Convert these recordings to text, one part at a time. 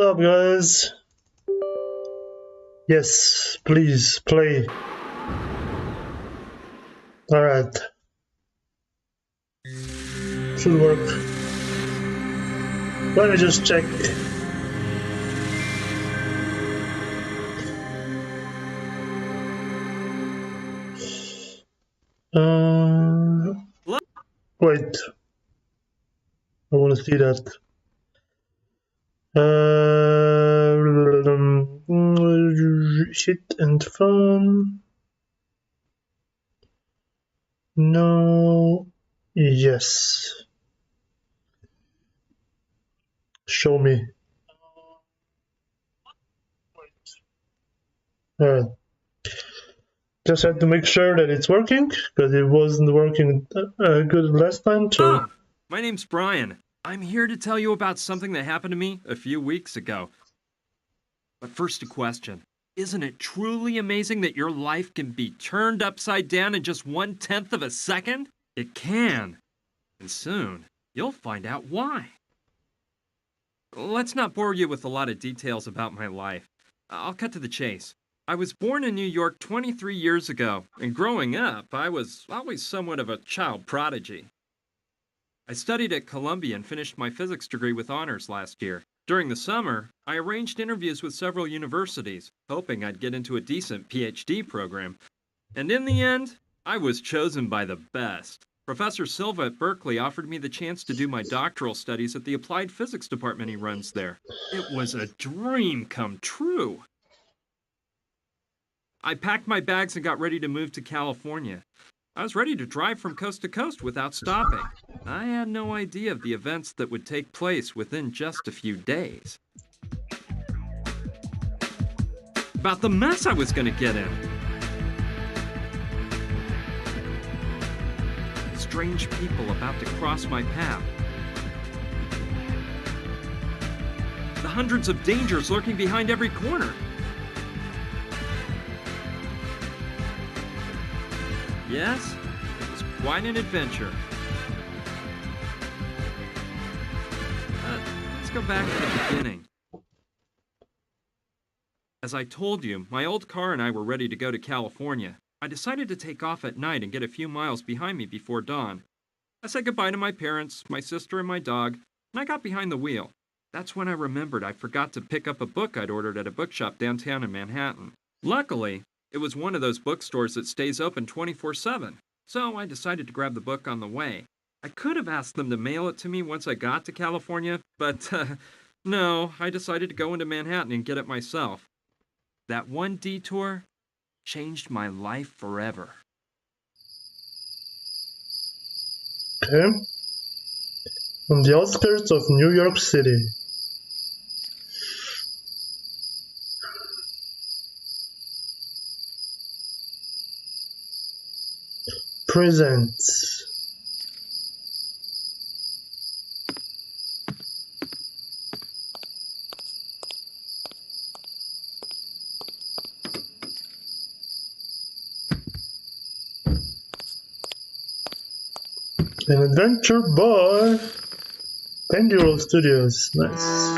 up, guys? Yes, please play. Alright. Should work. Let me just check. Wait. I want to see that. Shit and fun. No. Yes. Show me. Alright. Just had to make sure that it's working, because it wasn't working good last time, so... Oh, my name's Brian. I'm here to tell you about something that happened to me a few weeks ago. But first a question. Isn't it truly amazing that your life can be turned upside down in just 1/10 of a second? It can. And soon, you'll find out why. Let's not bore you with a lot of details about my life. I'll cut to the chase. I was born in New York 23 years ago, and growing up, I was always somewhat of a child prodigy. I studied at Columbia and finished my physics degree with honors last year. During the summer, I arranged interviews with several universities, hoping I'd get into a decent PhD program. And in the end, I was chosen by the best. Professor Silva at Berkeley offered me the chance to do my doctoral studies at the applied physics department he runs there. It was a dream come true. I packed my bags and got ready to move to California. I was ready to drive from coast to coast without stopping. I had no idea of the events that would take place within just a few days. About the mess I was going to get in. Strange people about to cross my path. The hundreds of dangers lurking behind every corner. Yes, it was quite an adventure. Let's go back to the beginning. As I told you, my old car and I were ready to go to California. I decided to take off at night and get a few miles behind me before dawn. I said goodbye to my parents, my sister, and my dog, and I got behind the wheel. That's when I remembered I forgot to pick up a book I'd ordered at a bookshop downtown in Manhattan. Luckily, it was one of those bookstores that stays open 24/7, so I decided to grab the book on the way. I could have asked them to mail it to me once I got to California, but no, I decided to go into Manhattan and get it myself. That one detour changed my life forever. Okay. On the outskirts of New York City. Presents. An adventure by Penguin Studios. Nice.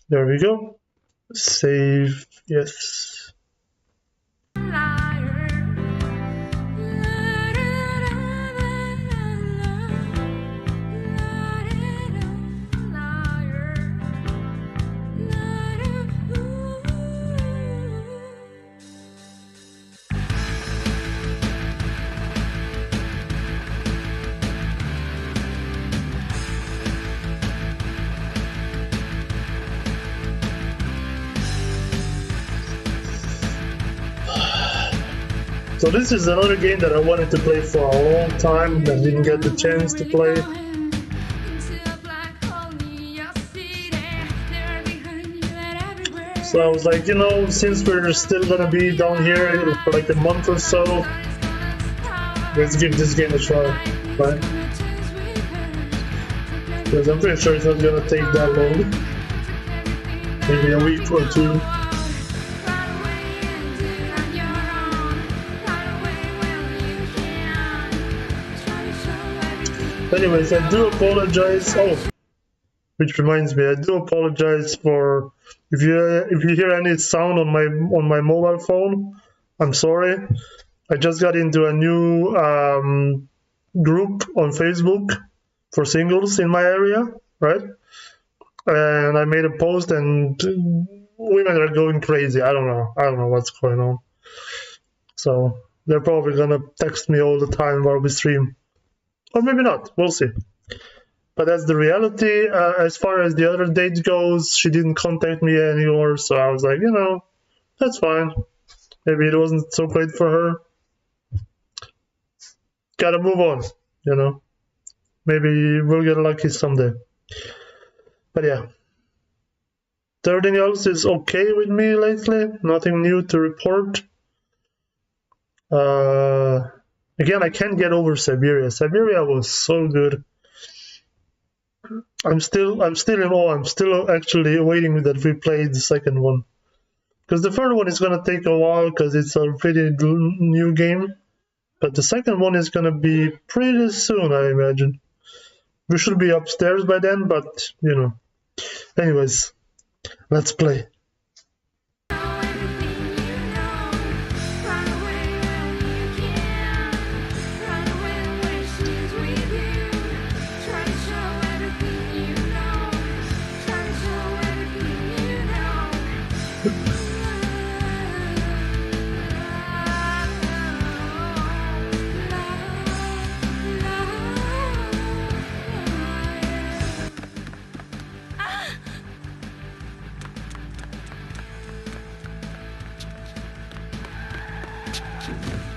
There we go. Save, yes. So this is another game that I wanted to play for a long time and didn't get the chance to play. So I was like, you know, since we're still gonna be down here for like a month or so, let's give this game a try, right? Because I'm pretty sure it's not gonna take that long. maybe a week or two. Anyways, I do apologize. Oh, which reminds me, I do apologize for if you hear any sound on my mobile phone. I'm sorry. I just got into a new group on Facebook for singles in my area, right? And I made a post, and women are going crazy. I don't know what's going on. So they're probably gonna text me all the time while we stream, or maybe not. We'll see. But that's the reality. As far as the other date goes, she didn't contact me anymore, so I was like, that's fine. Maybe it wasn't so great for her. Gotta move on, Maybe we'll get lucky someday. But yeah. Everything else is okay with me lately. Nothing new to report. Again, I can't get over Syberia. Syberia was so good. I'm still in awe. I'm still actually waiting that we play the second one. Because the third one is gonna take a while because it's a pretty new game. But the second one is gonna be pretty soon, I imagine. We should be upstairs by then, but Anyways, let's play.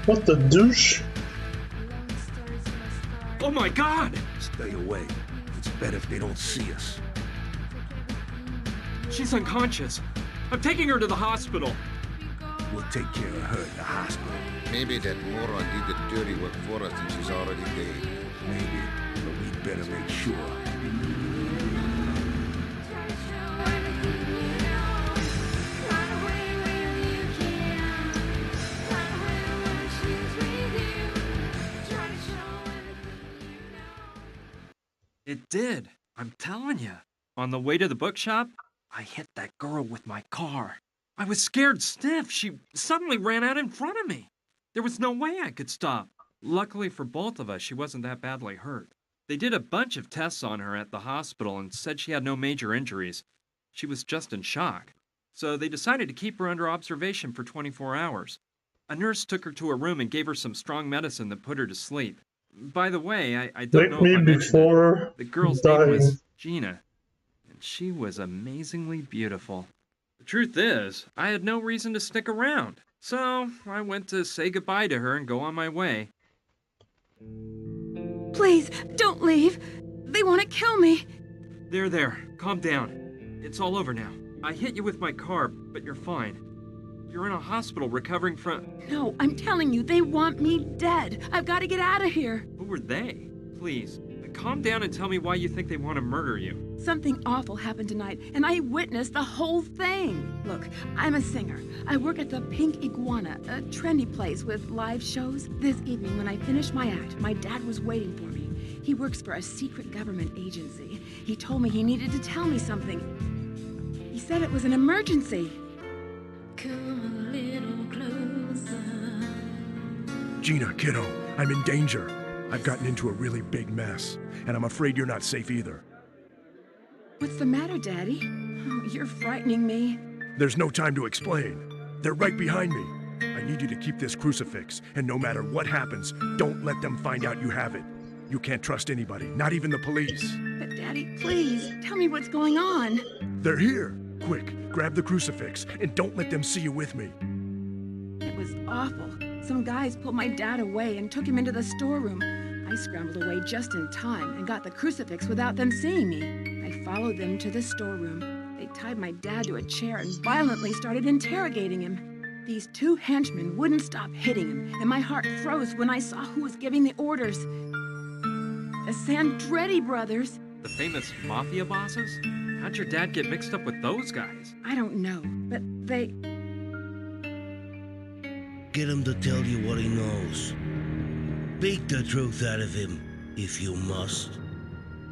What the douche? Oh my god! Stay away. It's better if they don't see us. She's unconscious. I'm taking her to the hospital. We'll take care of her at the hospital. Maybe that moron did the dirty work for us and she's already dead. Maybe, but we'd better make sure. It did. I'm telling you. On the way to the bookshop, I hit that girl with my car. I was scared stiff. She suddenly ran out in front of me. There was no way I could stop. Luckily for both of us, she wasn't that badly hurt. They did a bunch of tests on her at the hospital and said she had no major injuries. She was just in shock. So they decided to keep her under observation for 24 hours. A nurse took her to a room and gave her some strong medicine that put her to sleep. By the way, I don't know if I mentioned it. The girl's name was Gina, and she was amazingly beautiful. The truth is, I had no reason to stick around, so I went to say goodbye to her and go on my way. Please, don't leave. They want to kill me. There, calm down. It's all over now. I hit you with my car, but you're fine. You're in a hospital recovering from... No, I'm telling you, they want me dead. I've got to get out of here. Who were they? Please, calm down and tell me why you think they want to murder you. Something awful happened tonight, and I witnessed the whole thing. Look, I'm a singer. I work at the Pink Iguana, a trendy place with live shows. This evening, when I finished my act, my dad was waiting for me. He works for a secret government agency. He told me he needed to tell me something. He said it was an emergency. Come a little closer. Gina, kiddo, I'm in danger. I've gotten into a really big mess, and I'm afraid you're not safe either. What's the matter, Daddy? Oh, you're frightening me. There's no time to explain. They're right behind me. I need you to keep this crucifix, and no matter what happens, don't let them find out you have it. You can't trust anybody, not even the police. But Daddy, please, tell me what's going on. They're here. Quick, grab the crucifix, and don't let them see you with me. It was awful. Some guys pulled my dad away and took him into the storeroom. I scrambled away just in time and got the crucifix without them seeing me. I followed them to the storeroom. They tied my dad to a chair and violently started interrogating him. These two henchmen wouldn't stop hitting him, and my heart froze when I saw who was giving the orders. The Sandretti brothers. The famous mafia bosses? How'd your dad get mixed up with those guys? I don't know, but they... Get him to tell you what he knows. Beat the truth out of him, if you must.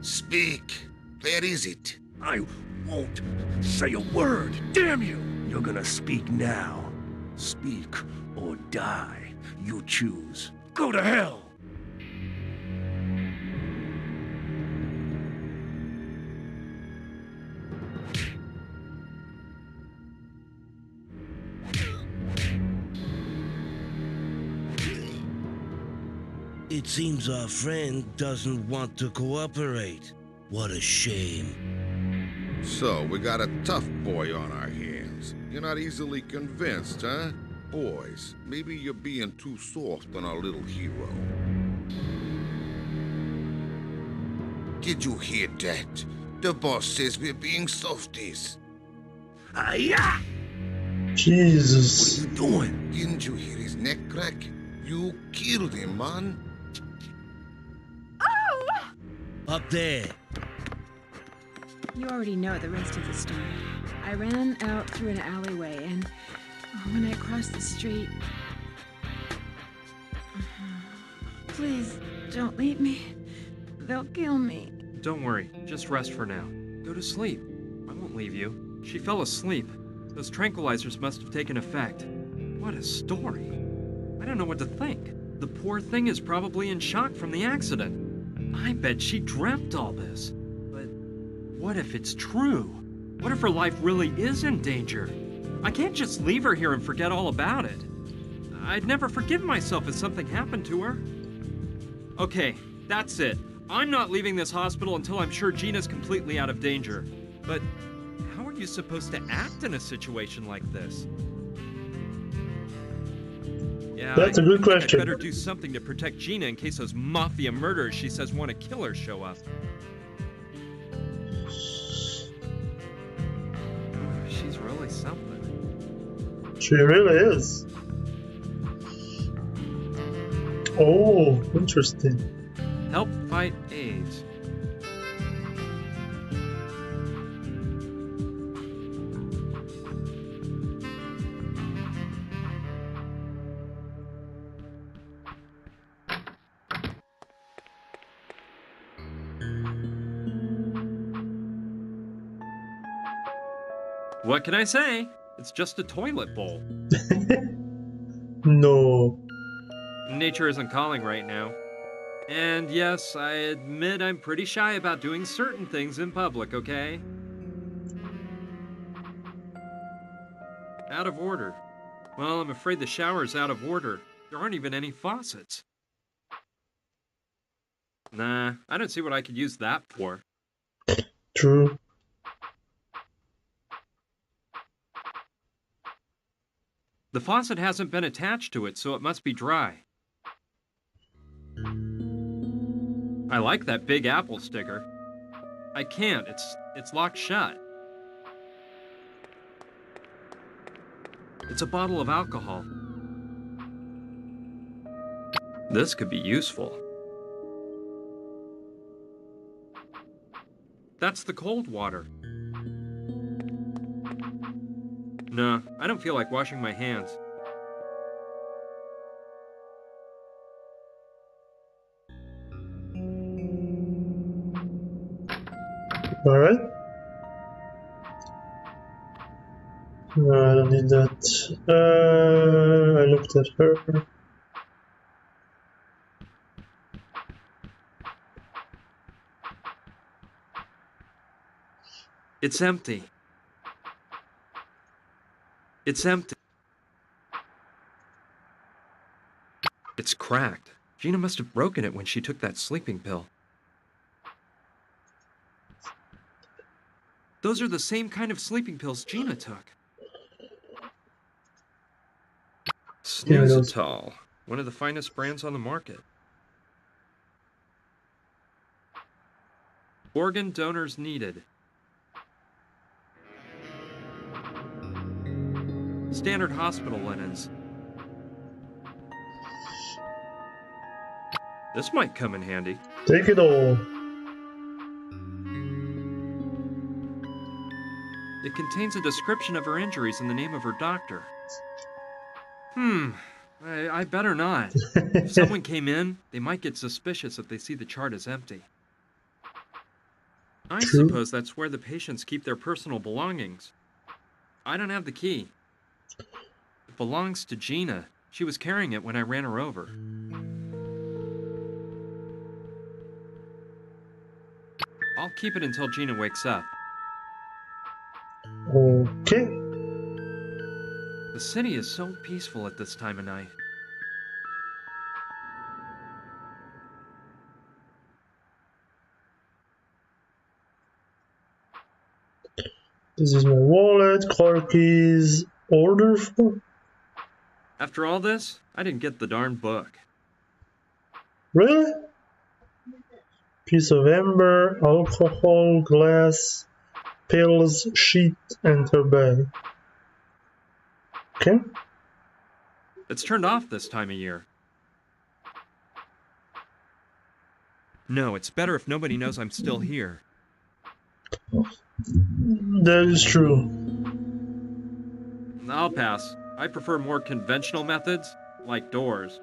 Speak. Where is it? I won't say a word. Damn you! You're gonna speak now. Speak or die. You choose. Go to hell! It seems our friend doesn't want to cooperate. What a shame. So, we got a tough boy on our hands. You're not easily convinced, huh? Boys, maybe you're being too soft on our little hero. Did you hear that? The boss says we're being softies. Yeah! Jesus. What are you doing? Didn't you hear his neck crack? You killed him, man. Up there. You already know the rest of the story. I ran out through an alleyway, and when I crossed the street... Please, don't leave me. They'll kill me. Don't worry, just rest for now. Go to sleep. I won't leave you. She fell asleep. Those tranquilizers must have taken effect. What a story. I don't know what to think. The poor thing is probably in shock from the accident. I bet she dreamt all this. But what if it's true? What if her life really is in danger? I can't just leave her here and forget all about it. I'd never forgive myself if something happened to her. Okay, that's it. I'm not leaving this hospital until I'm sure Gina's completely out of danger. But how are you supposed to act in a situation like this? Yeah, That's a good I question. better do something to protect Gina in case those mafia murderers she says want to kill her show up. She's really something. She really is. Oh, interesting. Help fight AIDS. What can I say? It's just a toilet bowl. No. Nature isn't calling right now. And yes, I admit I'm pretty shy about doing certain things in public, okay? Out of order. Well, I'm afraid the shower's out of order. There aren't even any faucets. Nah, I don't see what I could use that for. True. The faucet hasn't been attached to it, so it must be dry. I like that Big Apple sticker. I can't, it's locked shut. It's a bottle of alcohol. This could be useful. That's the cold water. No, I don't feel like washing my hands. Alright. No, I don't need that. I looked at her. It's empty. It's empty. It's cracked. Gina must have broken it when she took that sleeping pill. Those are the same kind of sleeping pills Gina took. Snoozetol, one of the finest brands on the market. Organ donors needed. Standard hospital linens. This might come in handy. Take it all. It contains a description of her injuries and the name of her doctor. I better not. If someone came in, they might get suspicious if they see the chart is empty. I True. suppose that's where the patients keep their personal belongings. I don't have the key. It belongs to Gina. She was carrying it when I ran her over. I'll keep it until Gina wakes up. Okay. The city is so peaceful at this time of night. This is my wallet, car keys, order form. After all this, I didn't get the darn book. Really? Piece of amber, alcohol, glass, pills, sheet, and her bag. Okay. It's turned off this time of year. No, it's better if nobody knows I'm still here. That is true. I'll pass. I prefer more conventional methods, like doors.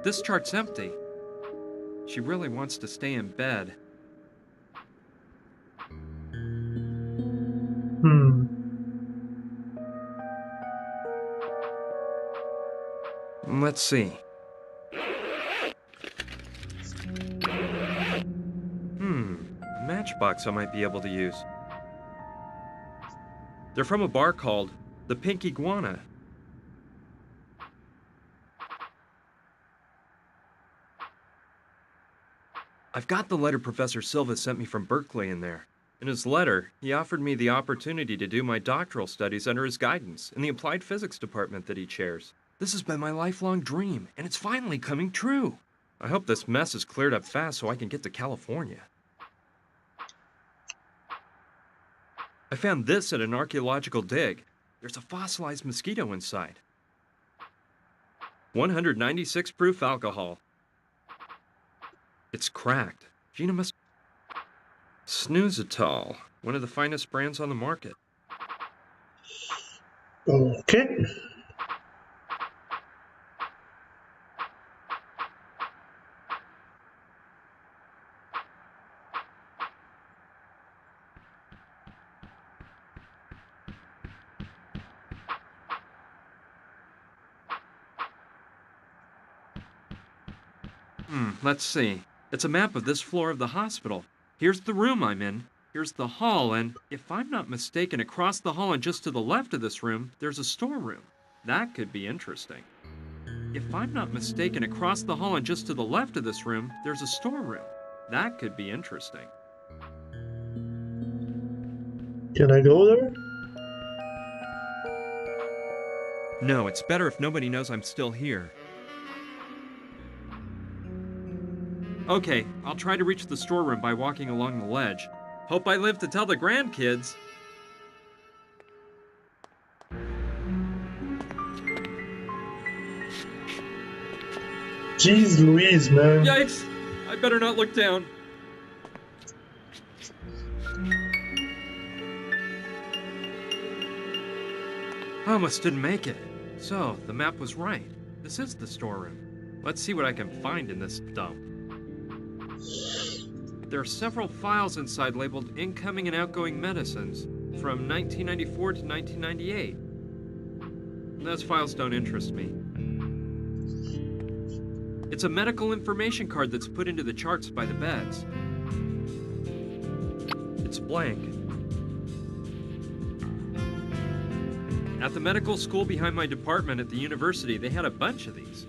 This chart's empty. She really wants to stay in bed. Let's see. A matchbox I might be able to use. They're from a bar called the Pink Iguana. I've got the letter Professor Silva sent me from Berkeley in there. In his letter, he offered me the opportunity to do my doctoral studies under his guidance in the applied physics department that he chairs. This has been my lifelong dream, and it's finally coming true. I hope this mess is cleared up fast so I can get to California. I found this at an archaeological dig. There's a fossilized mosquito inside. 196 proof alcohol. It's cracked. Gina must... Snoozitol, one of the finest brands on the market. Okay. Let's see. It's a map of this floor of the hospital. Here's the room I'm in. Here's the hall, and if I'm not mistaken, across the hall and just to the left of this room, there's a storeroom. That could be interesting. If I'm not mistaken, across the hall and just to the left of this room, there's a storeroom. That could be interesting. Can I go there? No, it's better if nobody knows I'm still here. Okay, I'll try to reach the storeroom by walking along the ledge. Hope I live to tell the grandkids. Jeez Louise, man. Yikes! I better not look down. I almost didn't make it. So, the map was right. This is the storeroom. Let's see what I can find in this dump. There are several files inside labeled incoming and outgoing medicines from 1994 to 1998. Those files don't interest me. It's a medical information card that's put into the charts by the beds. It's blank. At the medical school behind my department at the university, they had a bunch of these.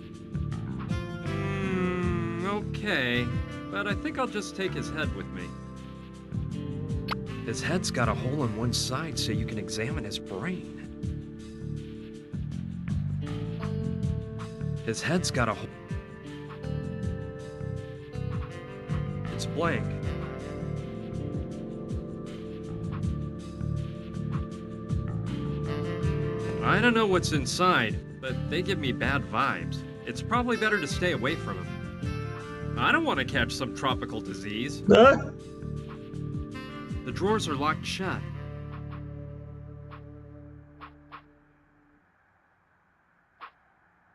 Okay. But I think I'll just take his head with me. His head's got a hole in one side so you can examine his brain. His head's got a hole. It's blank. I don't know what's inside, but they give me bad vibes. It's probably better to stay away from him. I don't want to catch some tropical disease. Huh? The drawers are locked shut.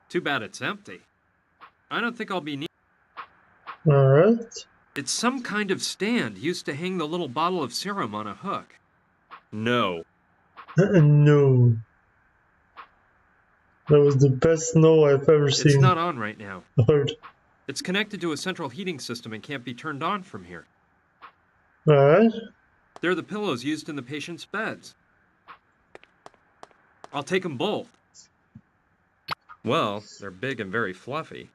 Too bad it's empty. I don't think I'll be needing. Alright. It's some kind of stand used to hang the little bottle of serum on a hook. No. No. That was the best no I've ever seen. It's not on right now. Heard. It's connected to a central heating system and can't be turned on from here. Alright. They're the pillows used in the patient's beds. I'll take them both. Well, they're big and very fluffy.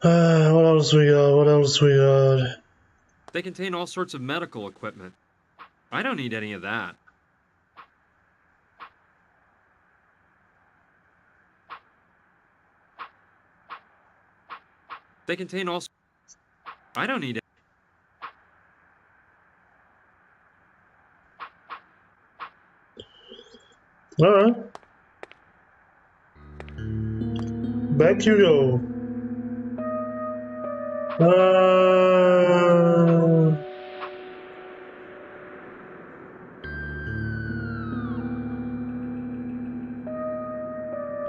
What else we got? What else we got? They contain all sorts of medical equipment. I don't need any of that. They contain all... I don't need it. Alright. Back you go.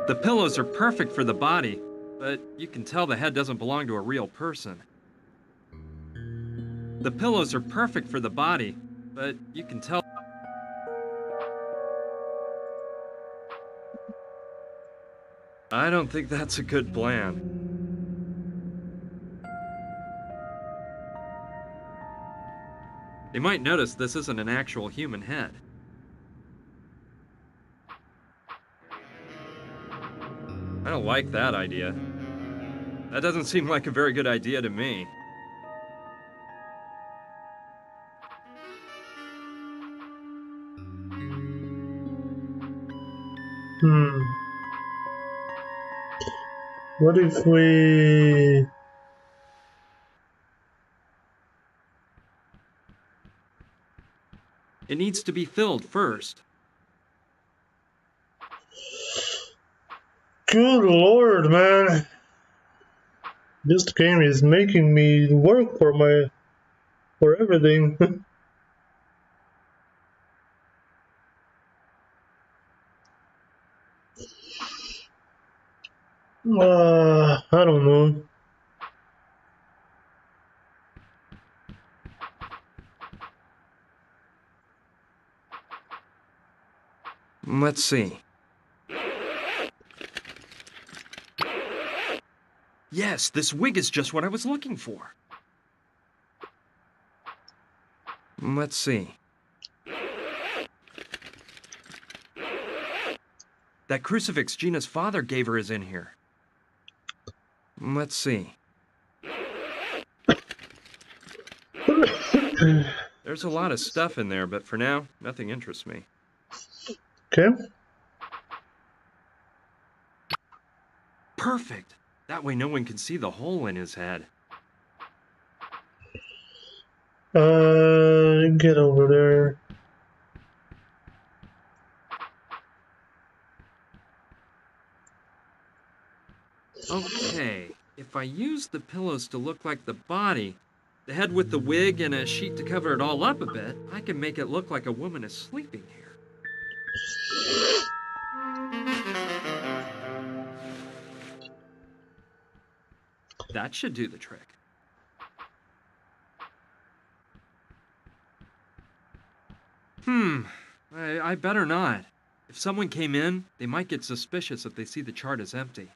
The pillows are perfect for the body, but you can tell the head doesn't belong to a real person. The pillows are perfect for the body, but you can tell... I don't think that's a good plan. They might notice this isn't an actual human head. I don't like that idea. That doesn't seem like a very good idea to me. What if we... It needs to be filled first. Good lord, man. This game is making me work for everything. I don't know. Let's see. Yes, this wig is just what I was looking for. Let's see. That crucifix Gina's father gave her is in here. Let's see. There's a lot of stuff in there, but for now, nothing interests me. Okay. Perfect. That way no one can see the hole in his head. Get over there. Okay, if I use the pillows to look like the body, the head with the wig and a sheet to cover it all up a bit, I can make it look like a woman is sleeping here. That should do the trick. I better not. If someone came in, they might get suspicious if they see the chart is empty.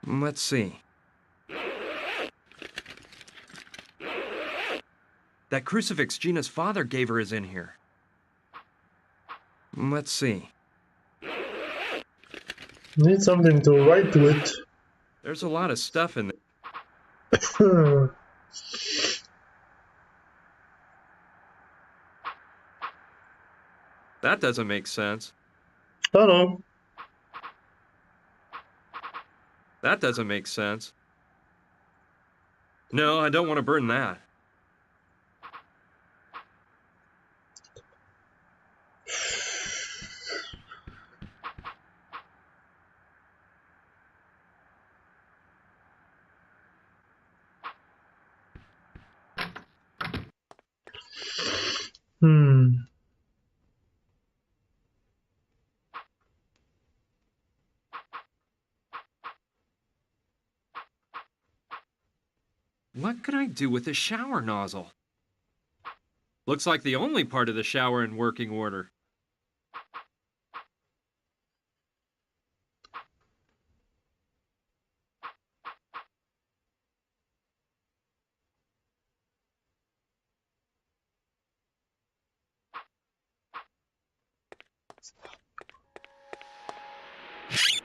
Let's see. That crucifix Gina's father gave her is in here. Let's see. Need something to write with. There's a lot of stuff in there. That doesn't make sense. I don't know. That doesn't make sense. No, I don't want to burn that. Hmm. What could I do with a shower nozzle? Looks like the only part of the shower in working order.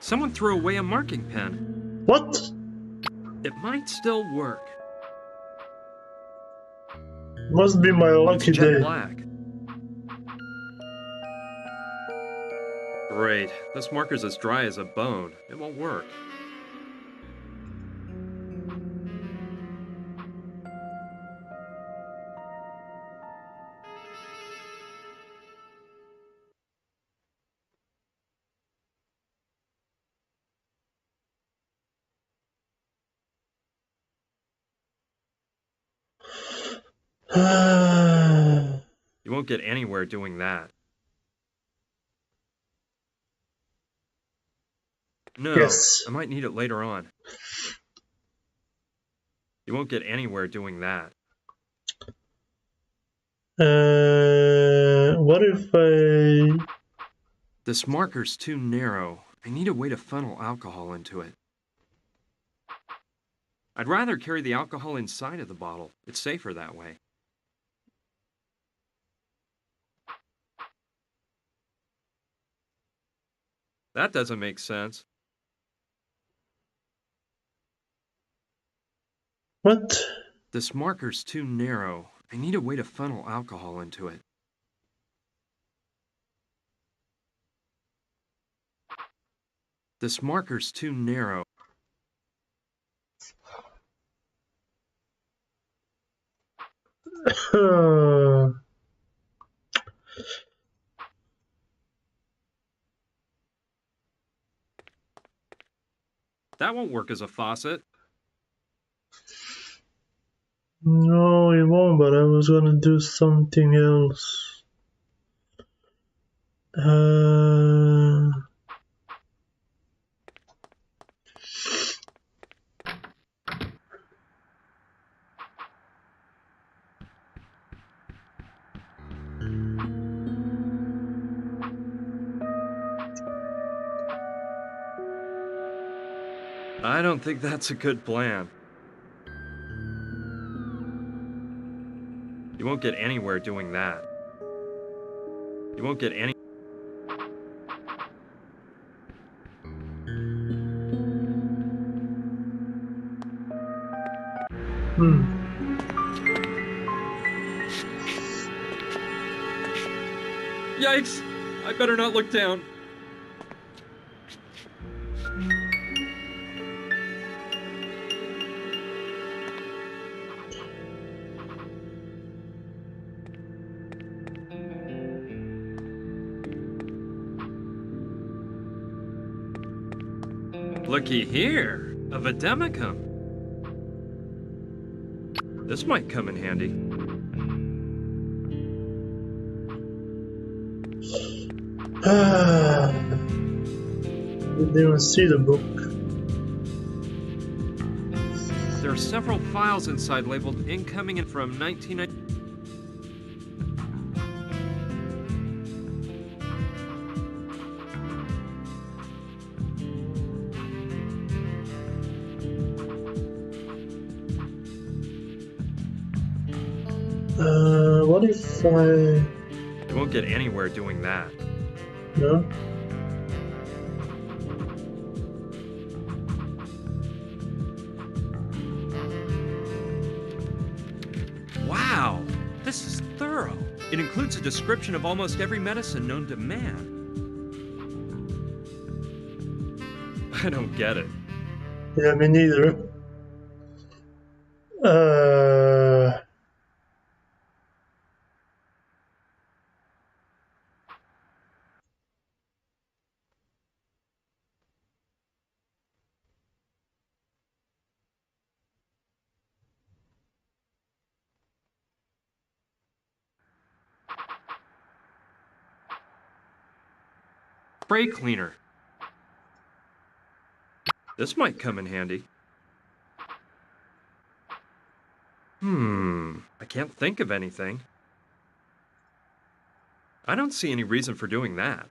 Someone threw away a marking pen. What? It might still work. Must be my It's lucky jet day. black. Great. This marker's as dry as a bone. It won't work. You won't get anywhere doing that. No, Yes. I might need it later on. You won't get anywhere doing that. What if I... This marker's too narrow. I need a way to funnel alcohol into it. I'd rather carry the alcohol inside of the bottle. It's safer that way. That doesn't make sense. What? This marker's too narrow. I need a way to funnel alcohol into it. This marker's too narrow. That won't work as a faucet. No, it won't, but I was gonna do something else. I don't think that's a good plan. You won't get anywhere doing that. You won't get any... Yikes! I better not look down. Looky here, a vademecum. This might come in handy. Didn't even see the book. There are several files inside labeled incoming and from 1990. What if I... You won't get anywhere doing that. No? Wow, this is thorough. It includes a description of almost every medicine known to man. I don't get it. Yeah, me neither. spray cleaner. This might come in handy. I can't think of anything. I don't see any reason for doing that.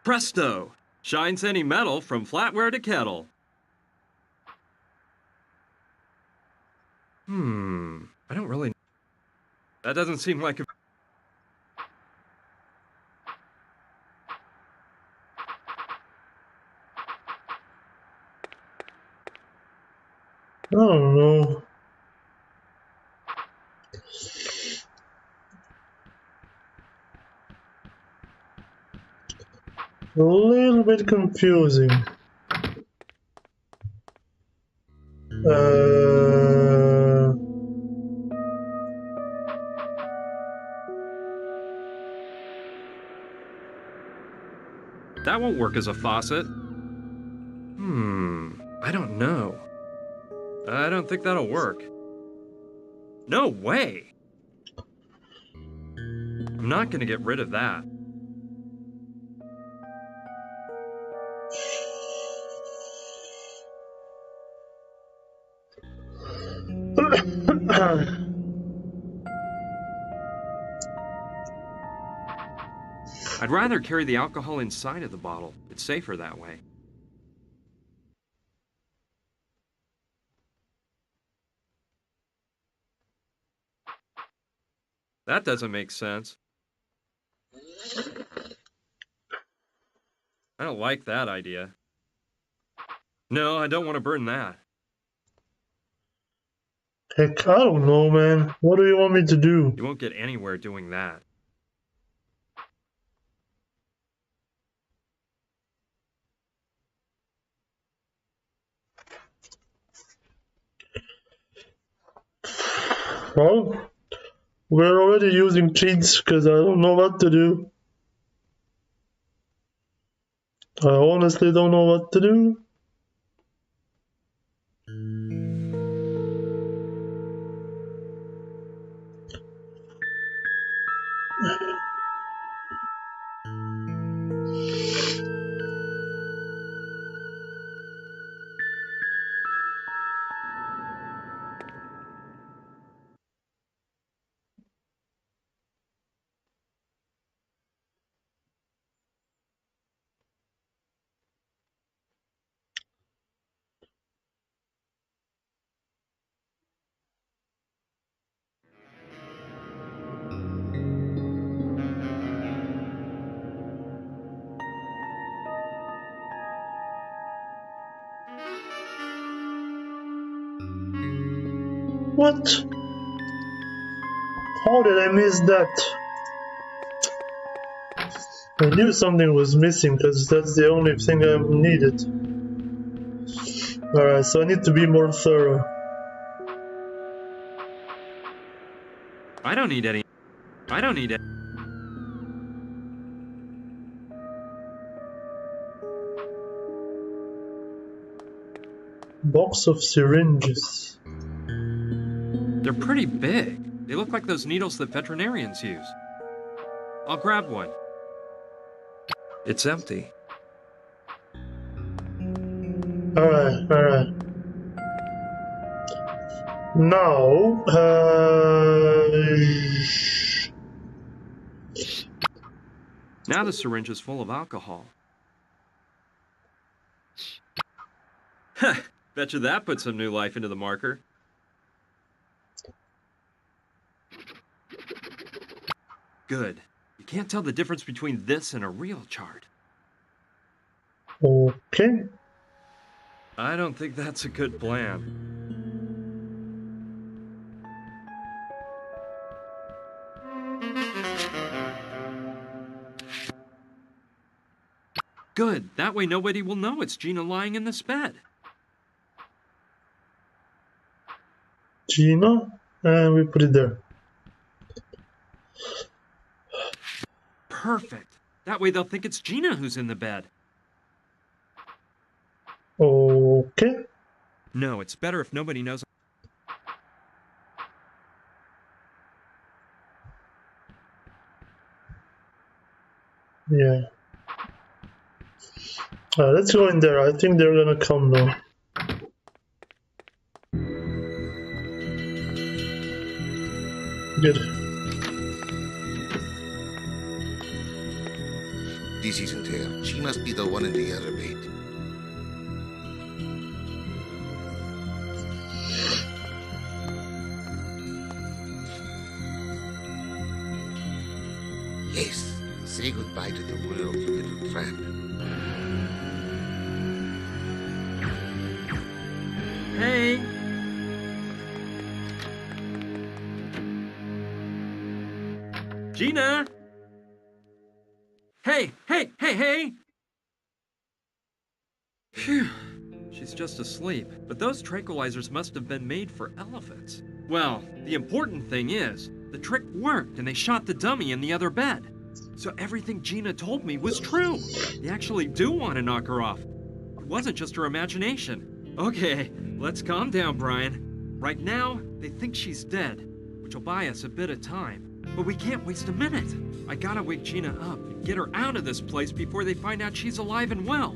Presto! Shines any metal from flatware to kettle. I don't really... That doesn't seem like a... I don't know. A little bit confusing. That won't work as a faucet. I don't know. I don't think that'll work. No way! I'm not gonna get rid of that. I'd rather carry the alcohol inside of the bottle. It's safer that way. That doesn't make sense. I don't like that idea. No, I don't want to burn that. Heck, I don't know, man. What do you want me to do? You won't get anywhere doing that. Well, we're already using cheats because I don't know what to do. I honestly don't know what to do. What? How did I miss that? I knew something was missing because that's the only thing I needed. Alright, so I need to be more thorough. I don't need any. Box of syringes. They're pretty big. They look like those needles that veterinarians use. I'll grab one. It's empty. Alright. Now, Now the syringe is full of alcohol. Heh, betcha that put some new life into the marker. Good. You can't tell the difference between this and a real chart. okay. I don't think that's a good plan. Good. That way nobody will know it's Gina lying in this bed. Gina, and we put it there. Perfect. That way they'll think it's Gina who's in the bed. Okay. No, it's better if nobody knows. Yeah. Let's go in there. I think they're gonna come now. Good. This isn't her. She must be the one in the elevator. Yes. Say goodbye to the world, you little tramp. Hey! Gina! Hey! Hey! Hey! Hey! Phew. She's just asleep. But those tranquilizers must have been made for elephants. Well, the important thing is, the trick worked and they shot the dummy in the other bed. So everything Gina told me was true. They actually do want to knock her off. It wasn't just her imagination. Okay, let's calm down, Brian. Right now, they think she's dead, which will buy us a bit of time. But we can't waste a minute. I gotta wake Gina up and get her out of this place before they find out she's alive and well.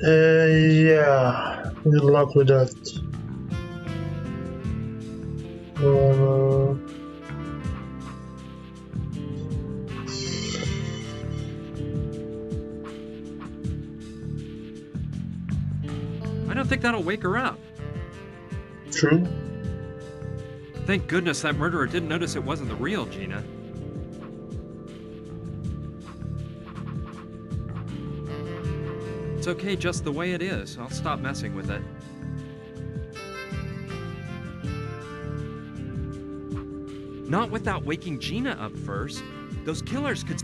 Yeah. Good luck with that. I don't think that'll wake her up. True. Thank goodness that murderer didn't notice it wasn't the real Gina. It's okay just the way it is. I'll stop messing with it. Not without waking Gina up first. Those killers could...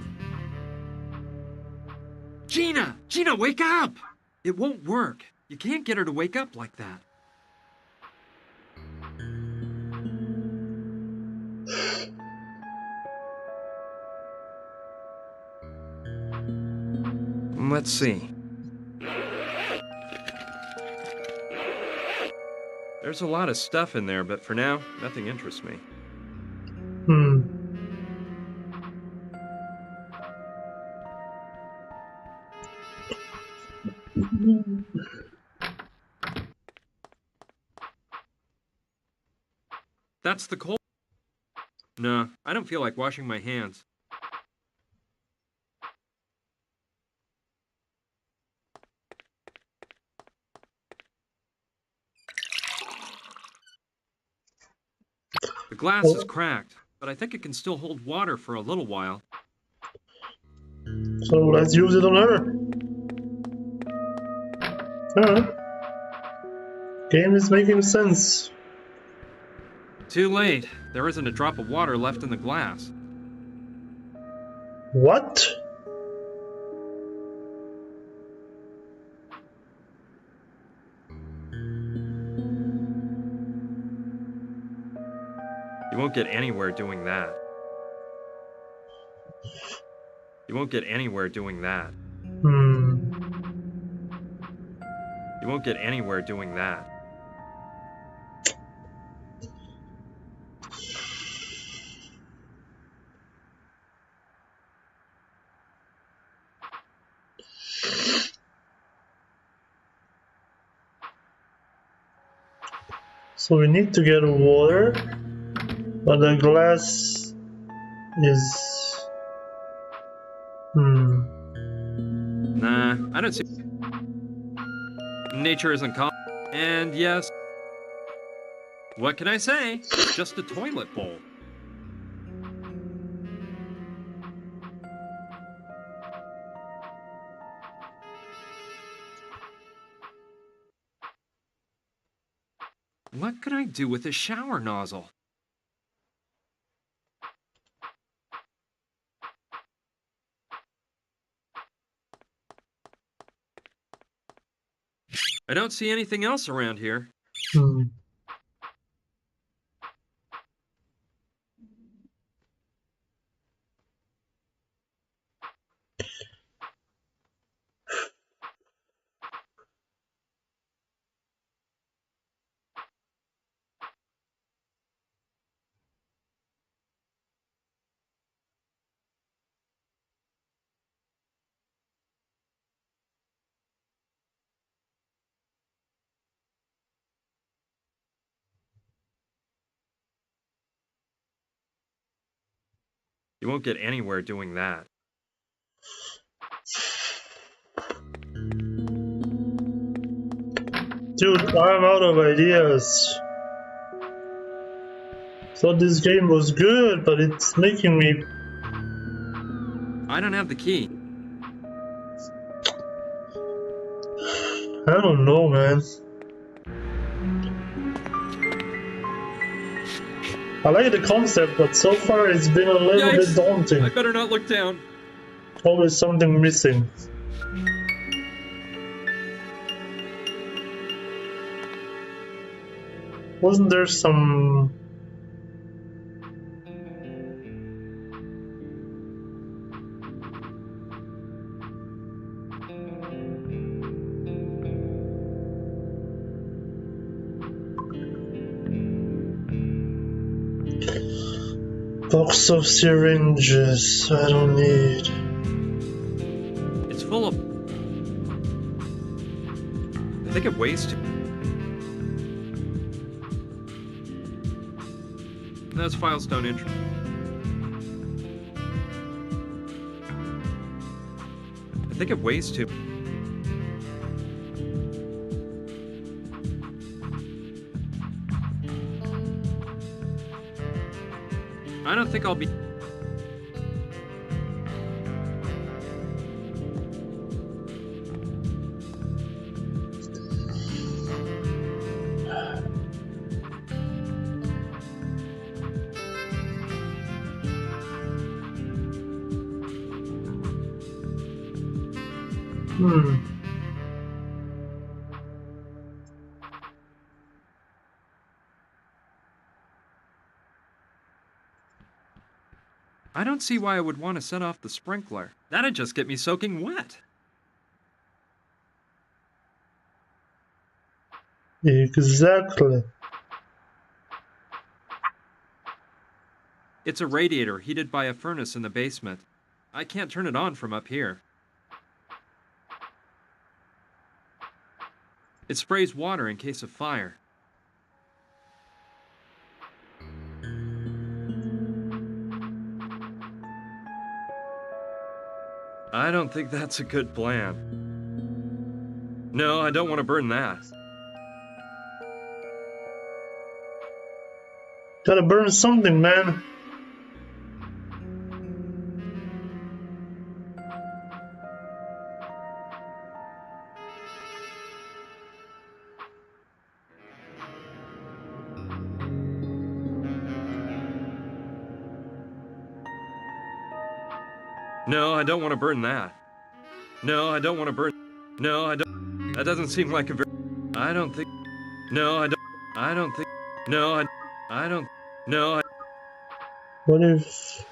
Gina! Gina, wake up! It won't work. You can't get her to wake up like that. Let's see. There's a lot of stuff in there, but for now, nothing interests me. That's the cold. No, I don't feel like washing my hands. The glass is cracked, but I think it can still hold water for a little while. So let's use it on her. Game is making sense. Too late. There isn't a drop of water left in the glass. What? You won't get anywhere doing that. You won't get anywhere doing that. You won't get anywhere doing that. So we need to get water, but the glass is... Nah, I don't see... Nature isn't calm. And yes... What can I say? It's just a toilet bowl. What could I do with a shower nozzle? I don't see anything else around here. You won't get anywhere doing that. Dude, I'm out of ideas. Thought this game was good, but it's making me... I don't have the key. I don't know, man. I like the concept, but so far it's been a little bit Yikes! daunting. I better not look down. Always something missing. Wasn't there some... box of syringes I don't need. It's full of... I think it weighs too... Those files don't interest... I think it weighs too... I don't think I'll be... I don't see why I would want to set off the sprinkler. That'd just get me soaking wet. Exactly. It's a radiator heated by a furnace in the basement. I can't turn it on from up here. It sprays water in case of fire. I don't think that's a good plan. No, I don't want to burn that. Gotta burn something, man. No, I don't want to burn that. No, I don't want to burn... No, I don't... That doesn't seem like a very... I don't think... No, I don't... I don't think... No, I don't... No, What if...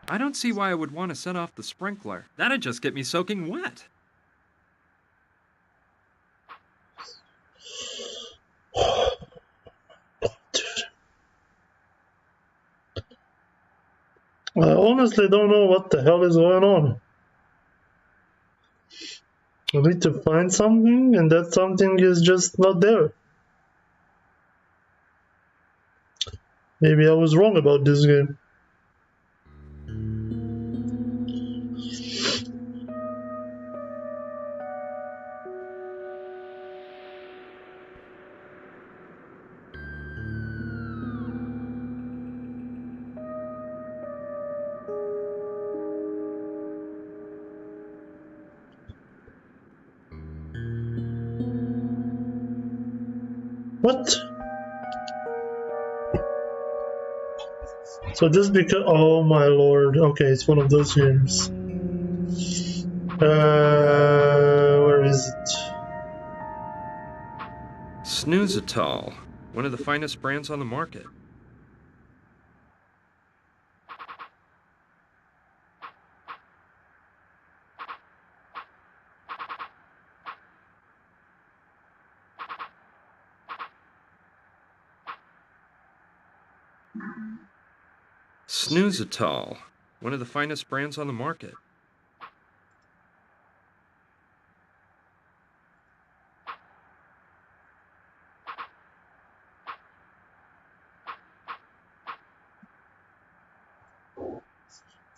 I don't see why I would want to set off the sprinkler. That'd just get me soaking wet. I honestly don't know what the hell is going on. I need to find something, and that something is just not there. Maybe I was wrong about this game. What? So just because... Oh my lord. Okay, it's one of those games. Where is it? Snoozetol, one of the finest brands on the market. Snoozetol, one of the finest brands on the market.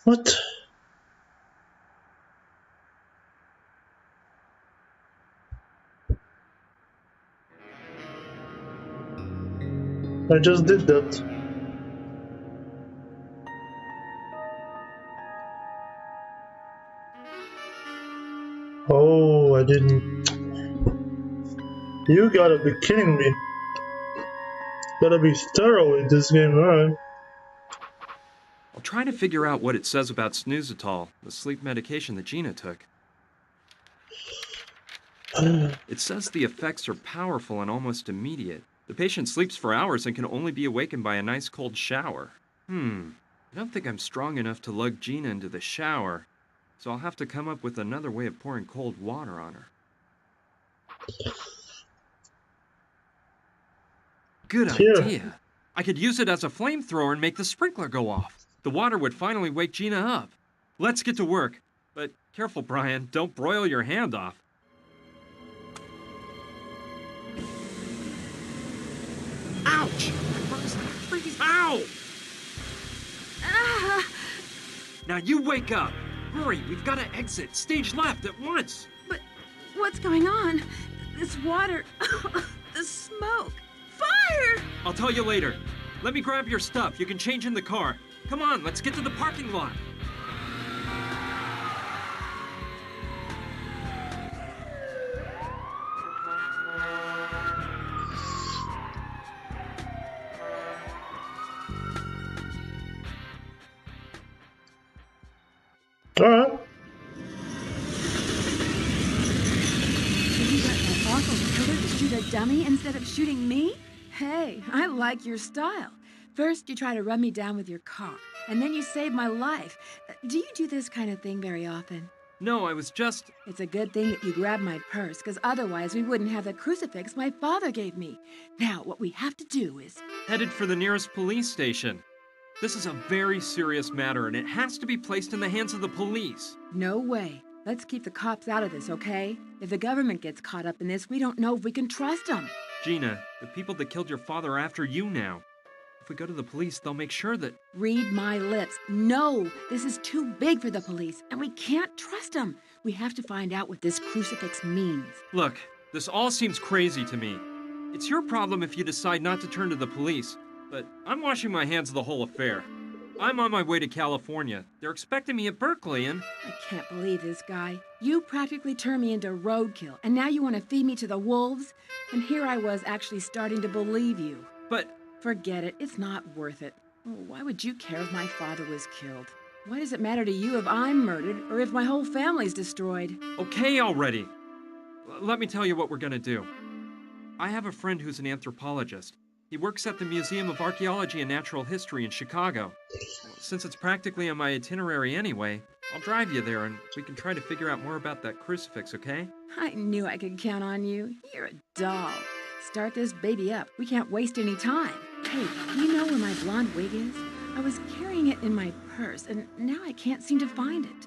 What? I just did that. Oh, I didn't. You gotta be kidding me. Gotta be thorough with this game, alright. I'll try to figure out what it says about snoozitol, the sleep medication that Gina took. It says the effects are powerful and almost immediate. The patient sleeps for hours and can only be awakened by a nice cold shower. I don't think I'm strong enough to lug Gina into the shower, so I'll have to come up with another way of pouring cold water on her. Good idea. I could use it as a flamethrower and make the sprinkler go off. The water would finally wake Gina up. Let's get to work. But careful, Brian, don't broil your hand off. Ouch! Freeze! Ow! Ah! Now you wake up. Hurry, we've got to exit. Stage left at once. But what's going on? This water, the smoke, fire! I'll tell you later. Let me grab your stuff. You can change in the car. Come on, let's get to the parking lot. Alright. So you got that awful killer to shoot a dummy instead of shooting me? Hey, I like your style. First, you try to run me down with your car, and then you save my life. Do you do this kind of thing very often? No, I was just... It's a good thing that you grabbed my purse, because otherwise we wouldn't have the crucifix my father gave me. Now, what we have to do is... headed for the nearest police station. This is a very serious matter, and it has to be placed in the hands of the police. No way. Let's keep the cops out of this, okay? If the government gets caught up in this, we don't know if we can trust them. Gina, the people that killed your father are after you now. If we go to the police, they'll make sure that... Read my lips. No, this is too big for the police, and we can't trust them. We have to find out what this crucifix means. Look, this all seems crazy to me. It's your problem if you decide not to turn to the police, but I'm washing my hands of the whole affair. I'm on my way to California. They're expecting me at Berkeley, and... I can't believe this guy. You practically turned me into roadkill, and now you want to feed me to the wolves? And here I was actually starting to believe you. But... Forget it. It's not worth it. Why would you care if my father was killed? Why does it matter to you if I'm murdered or if my whole family's destroyed? Okay already. Let me tell you what we're gonna do. I have a friend who's an anthropologist. He works at the Museum of Archaeology and Natural History in Chicago. Since it's practically on my itinerary anyway, I'll drive you there and we can try to figure out more about that crucifix, okay? I knew I could count on you. You're a doll. Start this baby up. We can't waste any time. Hey, you know where my blonde wig is? I was carrying it in my purse, and now I can't seem to find it.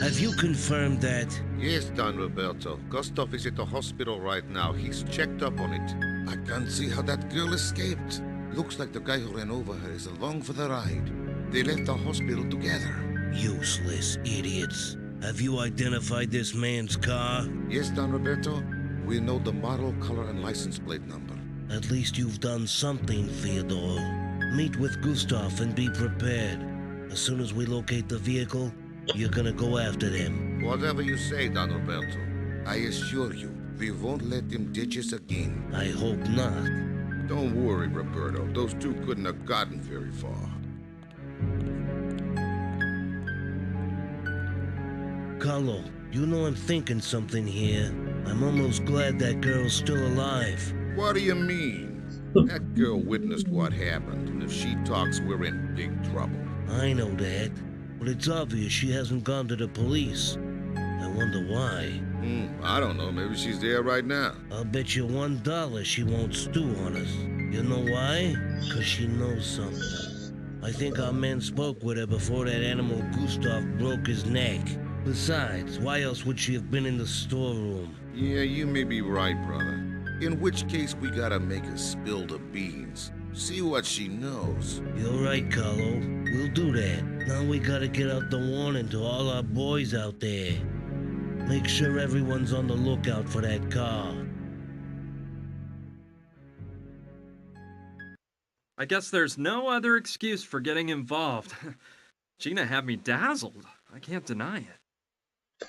Have you confirmed that? Yes, Don Roberto. Gustav is at the hospital right now. He's checked up on it. I can't see how that girl escaped. Looks like the guy who ran over her is along for the ride. They left the hospital together. Useless idiots. Have you identified this man's car? Yes, Don Roberto. We know the model, color, and license plate number. At least you've done something, Theodore. Meet with Gustav and be prepared. As soon as we locate the vehicle, you're gonna go after them. Whatever you say, Don Roberto. I assure you, we won't let them ditch us again. I hope not. Don't worry, Roberto. Those two couldn't have gotten very far. Carlo, you know I'm thinking something here. I'm almost glad that girl's still alive. What do you mean? That girl witnessed what happened, and if she talks, we're in big trouble. I know that, but it's obvious she hasn't gone to the police. I wonder why. I don't know. Maybe she's there right now. I'll bet you $1 she won't stew on us. You know why? 'Cause she knows something. I think our men spoke with her before that animal Gustav broke his neck. Besides, why else would she have been in the storeroom? Yeah, you may be right, brother. In which case, we gotta make her spill the beans. See what she knows. You're right, Carlo. We'll do that. Now we gotta get out the warning to all our boys out there. Make sure everyone's on the lookout for that car. I guess there's no other excuse for getting involved. Gina had me dazzled. I can't deny it.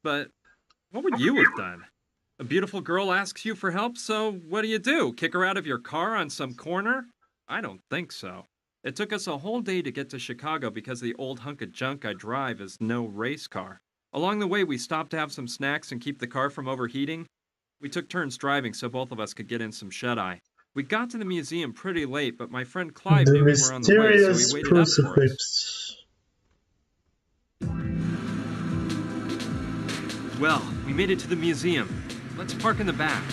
But what would you have done? A beautiful girl asks you for help, so what do? Kick her out of your car on some corner? I don't think so. It took us a whole day to get to Chicago because the old hunk of junk I drive is no race car. Along the way, we stopped to have some snacks and keep the car from overheating. We took turns driving so both of us could get in some shut-eye. We got to the museum pretty late, but my friend Clive knew we were on the way, so he waited up for us. Well, we made it to the museum. Let's park in the back.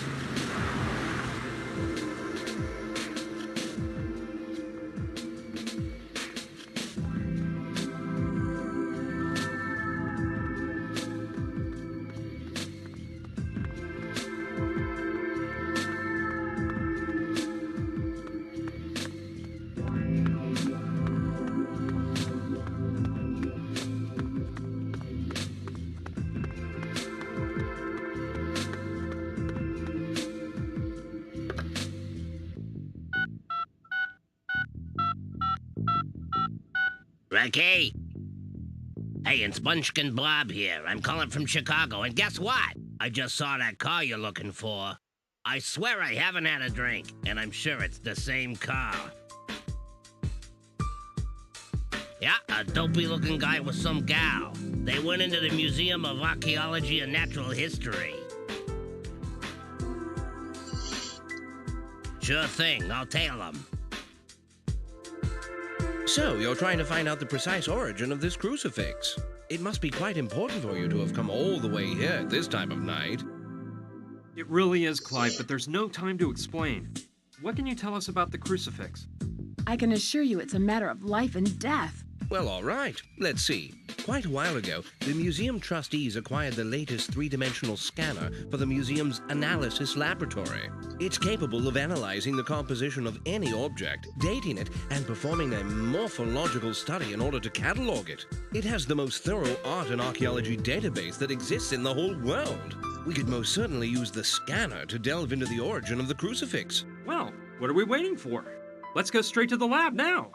Ricky? Hey, it's Bunchkin Bob here. I'm calling from Chicago, and guess what? I just saw that car you're looking for. I swear I haven't had a drink, and I'm sure it's the same car. Yeah, a dopey-looking guy with some gal. They went into the Museum of Archaeology and Natural History. Sure thing, I'll tail them. So, you're trying to find out the precise origin of this crucifix. It must be quite important for you to have come all the way here at this time of night. It really is, Clive, but there's no time to explain. What can you tell us about the crucifix? I can assure you it's a matter of life and death. Well, all right. Let's see. Quite a while ago, the museum trustees acquired the latest three-dimensional scanner for the museum's analysis laboratory. It's capable of analyzing the composition of any object, dating it, and performing a morphological study in order to catalog it. It has the most thorough art and archaeology database that exists in the whole world. We could most certainly use the scanner to delve into the origin of the crucifix. Well, what are we waiting for? Let's go straight to the lab now.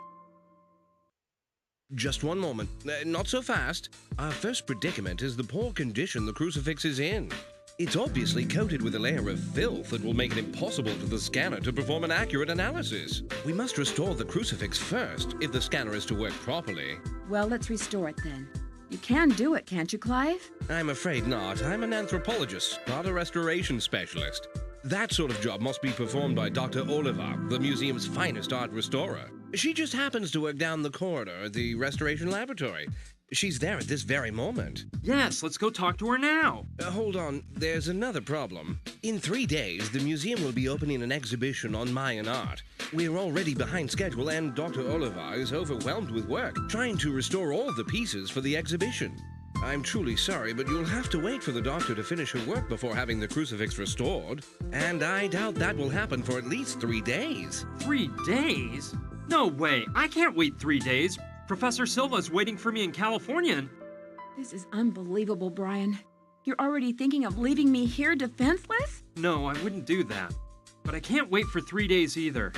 Just one moment. Not so fast. Our first predicament is the poor condition the crucifix is in. It's obviously coated with a layer of filth that will make it impossible for the scanner to perform an accurate analysis. We must restore the crucifix first, if the scanner is to work properly. Well, let's restore it then. You can do it, can't you, Clive? I'm afraid not. I'm an anthropologist, not a restoration specialist. That sort of job must be performed by Dr. Oliver, the museum's finest art restorer. She just happens to work down the corridor at the restoration laboratory. She's there at this very moment. Yes, let's go talk to her now. Hold on, there's another problem. In 3 days, the museum will be opening an exhibition on Mayan art. We're already behind schedule, and Dr. Oliver is overwhelmed with work, trying to restore all the pieces for the exhibition. I'm truly sorry, but you'll have to wait for the doctor to finish her work before having the crucifix restored. And I doubt that will happen for at least 3 days. 3 days? No way, I can't wait 3 days. Professor Silva's waiting for me in California and... This is unbelievable, Brian. You're already thinking of leaving me here defenseless? No, I wouldn't do that. But I can't wait for 3 days either.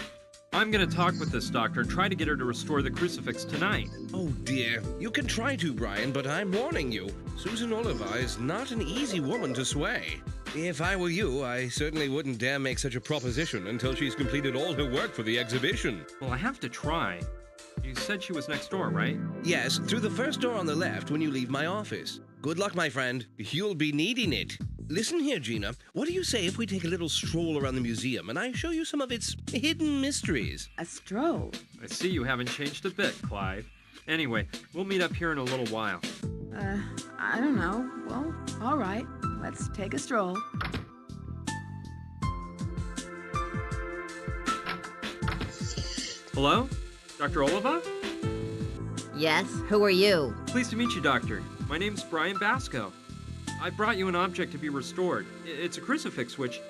I'm gonna talk with this doctor and try to get her to restore the crucifix tonight. Oh dear, you can try to, Brian, but I'm warning you. Susan Oliver is not an easy woman to sway. If I were you, I certainly wouldn't dare make such a proposition until she's completed all her work for the exhibition. Well, I have to try. You said she was next door, right? Yes, through the first door on the left when you leave my office. Good luck, my friend. You'll be needing it. Listen here, Gina. What do you say if we take a little stroll around the museum and I show you some of its hidden mysteries? A stroll? I see you haven't changed a bit, Clive. Anyway, we'll meet up here in a little while. I don't know. Well, all right. Let's take a stroll. Hello? Dr. Oliva? Yes, who are you? Pleased to meet you, Doctor. My name's Brian Basco. I brought you an object to be restored. It's a crucifix which...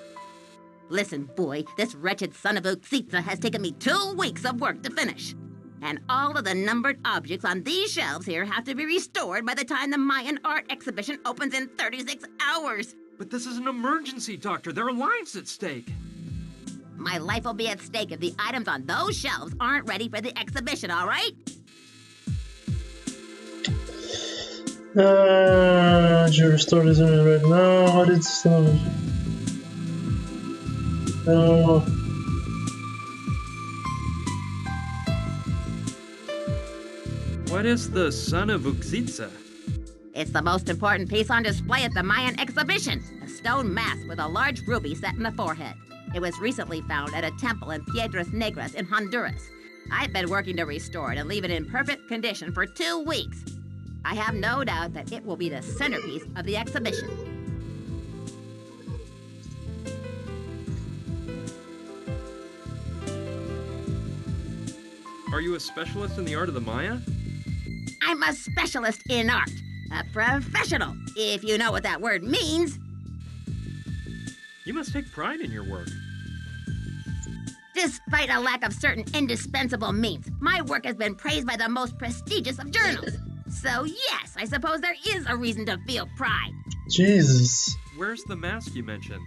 Listen, boy, this wretched son of a Uxitsa has taken me 2 weeks of work to finish. And all of the numbered objects on these shelves here have to be restored by the time the Mayan art exhibition opens in 36 hours. But this is an emergency, Doctor. There are lives at stake. My life will be at stake if the items on those shelves aren't ready for the exhibition, all right? You restore this right now. What is some? What is the son of Uxitsa? It's the most important piece on display at the Mayan exhibition. A stone mask with a large ruby set in the forehead. It was recently found at a temple in Piedras Negras in Honduras. I've been working to restore it and leave it in perfect condition for 2 weeks. I have no doubt that it will be the centerpiece of the exhibition. Are you a specialist in the art of the Maya? I'm a specialist in art. A professional, if you know what that word means. You must take pride in your work. Despite a lack of certain indispensable means, my work has been praised by the most prestigious of journals. So yes, I suppose there is a reason to feel pride. Jesus. Where's the mask you mentioned?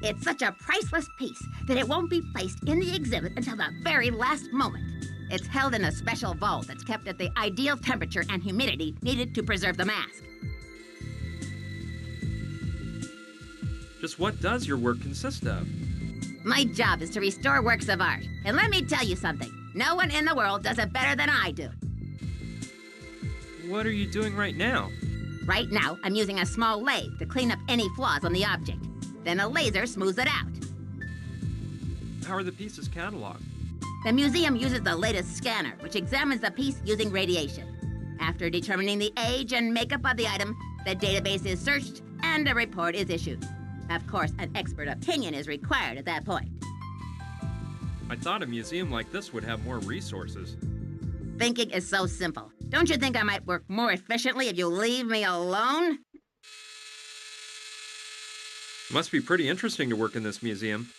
It's such a priceless piece that it won't be placed in the exhibit until the very last moment. It's held in a special vault that's kept at the ideal temperature and humidity needed to preserve the mask. Just what does your work consist of? My job is to restore works of art. And let me tell you something. No one in the world does it better than I do. What are you doing right now? Right now, I'm using a small lathe to clean up any flaws on the object. Then a laser smooths it out. How are the pieces cataloged? The museum uses the latest scanner, which examines the piece using radiation. After determining the age and makeup of the item, the database is searched and a report is issued. Of course, an expert opinion is required at that point. I thought a museum like this would have more resources. Thinking is so simple. Don't you think I might work more efficiently if you leave me alone? Must be pretty interesting to work in this museum.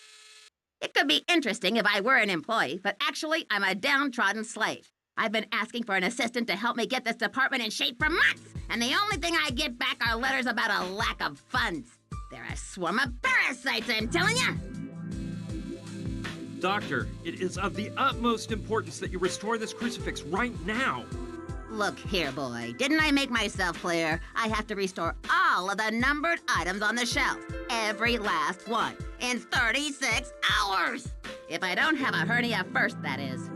It could be interesting if I were an employee, but actually, I'm a downtrodden slave. I've been asking for an assistant to help me get this department in shape for months, and the only thing I get back are letters about a lack of funds. They're a swarm of parasites, I'm telling you! Doctor, it is of the utmost importance that you restore this crucifix right now. Look here, boy. Didn't I make myself clear? I have to restore all of the numbered items on the shelf. Every last one. In 36 hours! If I don't have a hernia first, that is.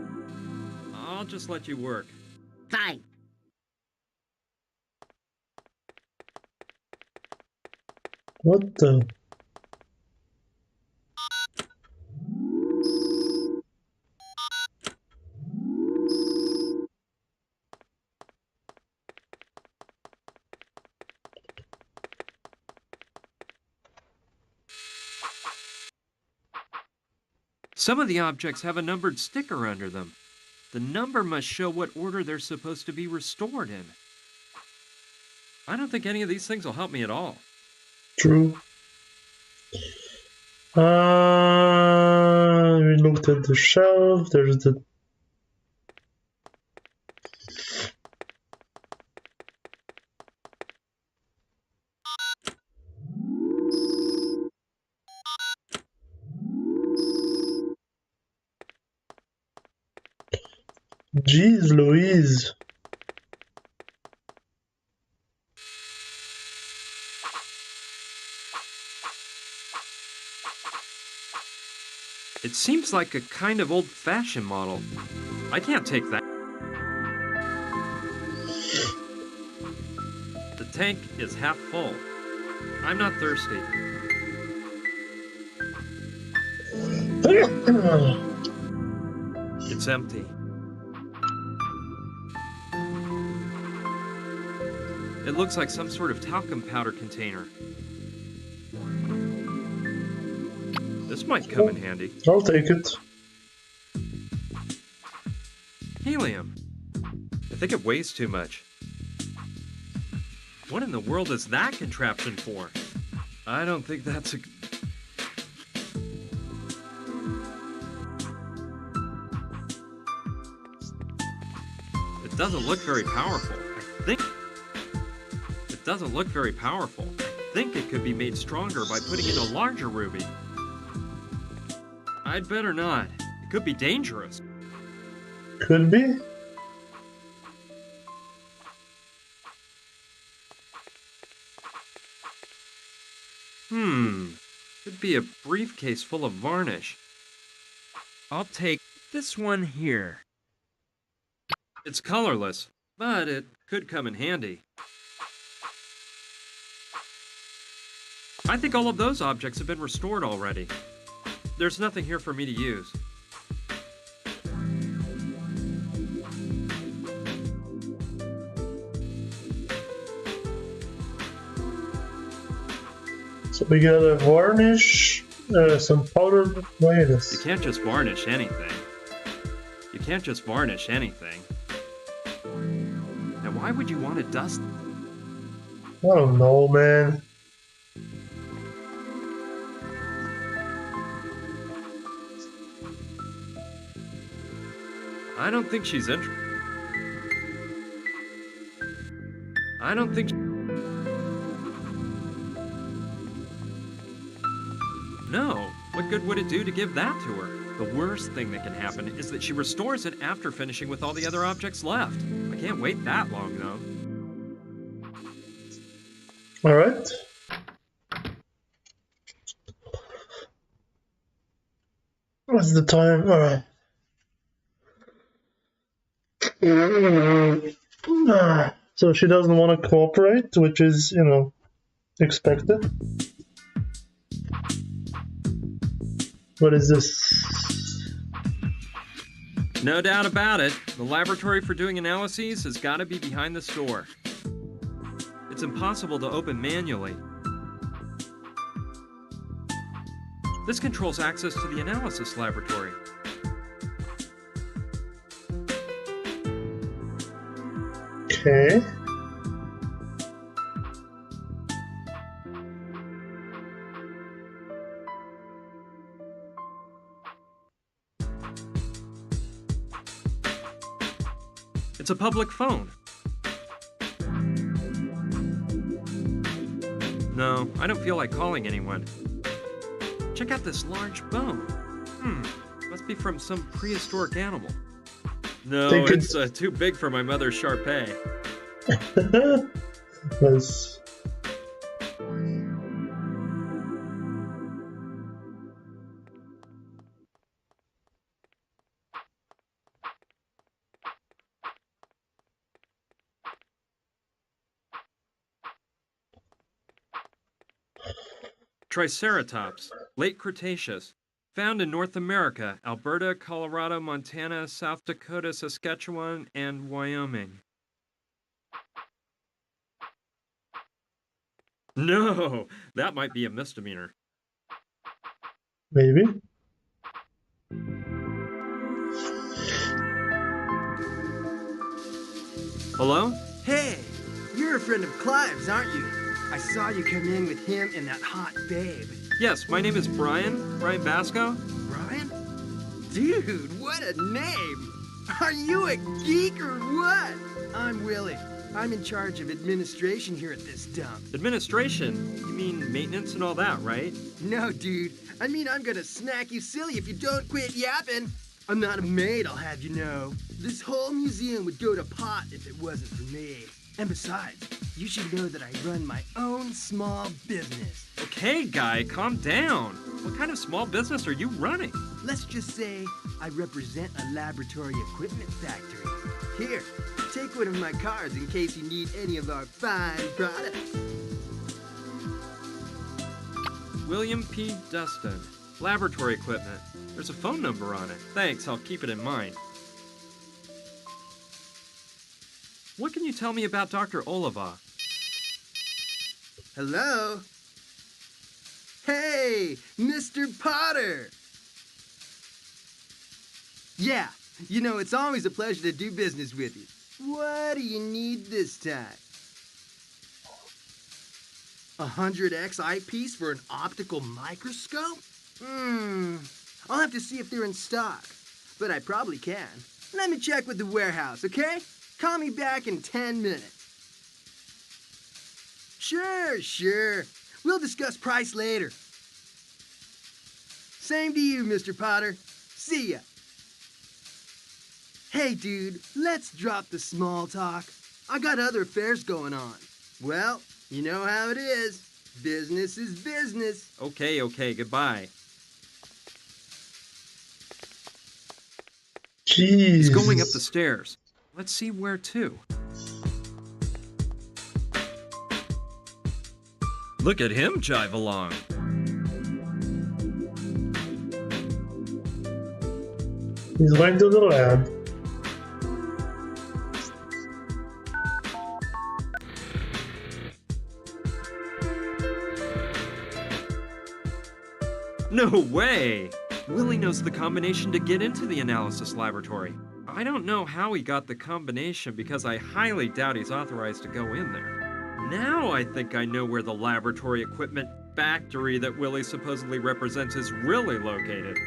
I'll just let you work. Fine. What the? Some of the objects have a numbered sticker under them. The number must show what order they're supposed to be restored in. I don't think any of these things will help me at all. True. We looked at the shelf. There's the... Jeez Louise. It seems like a kind of old-fashioned model. I can't take that. The tank is half full. I'm not thirsty. It's empty. It looks like some sort of talcum powder container. This might come in handy. I'll take it. Helium. I think it weighs too much. What in the world is that contraption for? I don't think that's a... doesn't look very powerful. It doesn't look very powerful. I think it could be made stronger by putting in a larger ruby. I'd better not. It could be dangerous. Could be. Could be a briefcase full of varnish. I'll take this one here. It's colorless, but it could come in handy. I think all of those objects have been restored already. There's nothing here for me to use. So we got a varnish, some powder. Wait, You can't just varnish anything. You can't just varnish anything. Now, why would you want to dust? I don't know, man. I don't think she's interested. I don't think. No. What good would it do to give that to her? The worst thing that can happen is that she restores it after finishing with all the other objects left. I can't wait that long, though. All right. What's the time? All right. So she doesn't want to cooperate, which is, you know, expected. What is this? No doubt about it. The laboratory for doing analyses has got to be behind the store. It's impossible to open manually. This controls access to the analysis laboratory. Okay. It's a public phone. No, I don't feel like calling anyone. Check out this large bone. Must be from some prehistoric animal. No, it's too big for my mother's Shar-Pei. Nice. Triceratops, late Cretaceous. Found in North America, Alberta, Colorado, Montana, South Dakota, Saskatchewan, and Wyoming. No, that might be a misdemeanor. Maybe. Hello? Hey, you're a friend of Clive's, aren't you? I saw you come in with him and that hot babe. Yes, my name is Brian Basco. Brian? Dude, what a name! Are you a geek or what? I'm Willie. I'm in charge of administration here at this dump. Administration? You mean maintenance and all that, right? No, dude. I mean, I'm gonna smack you silly if you don't quit yapping. I'm not a maid, I'll have you know. This whole museum would go to pot if it wasn't for me. And besides, you should know that I run my own small business. Okay, guy, calm down. What kind of small business are you running? Let's just say I represent a laboratory equipment factory. Here, take one of my cards in case you need any of our fine products. William P. Dustin, laboratory equipment. There's a phone number on it. Thanks, I'll keep it in mind. What can you tell me about Dr. Oliva? Hello? Hey, Mr. Potter! Yeah, you know, it's always a pleasure to do business with you. What do you need this time? 100x eyepiece for an optical microscope? I'll have to see if they're in stock, but I probably can. Let me check with the warehouse, okay? Call me back in 10 minutes. Sure. We'll discuss price later. Same to you, Mr. Potter. See ya. Hey, dude, let's drop the small talk. I got other affairs going on. Well, you know how it is. Business is business. Okay, goodbye. Jeez. He's going up the stairs. Let's see where to. Look at him jive along. He's going to the lab. No way! Willie knows the combination to get into the analysis laboratory. I don't know how he got the combination because I highly doubt he's authorized to go in there. Now I think I know where the laboratory equipment factory that Willie supposedly represents is really located.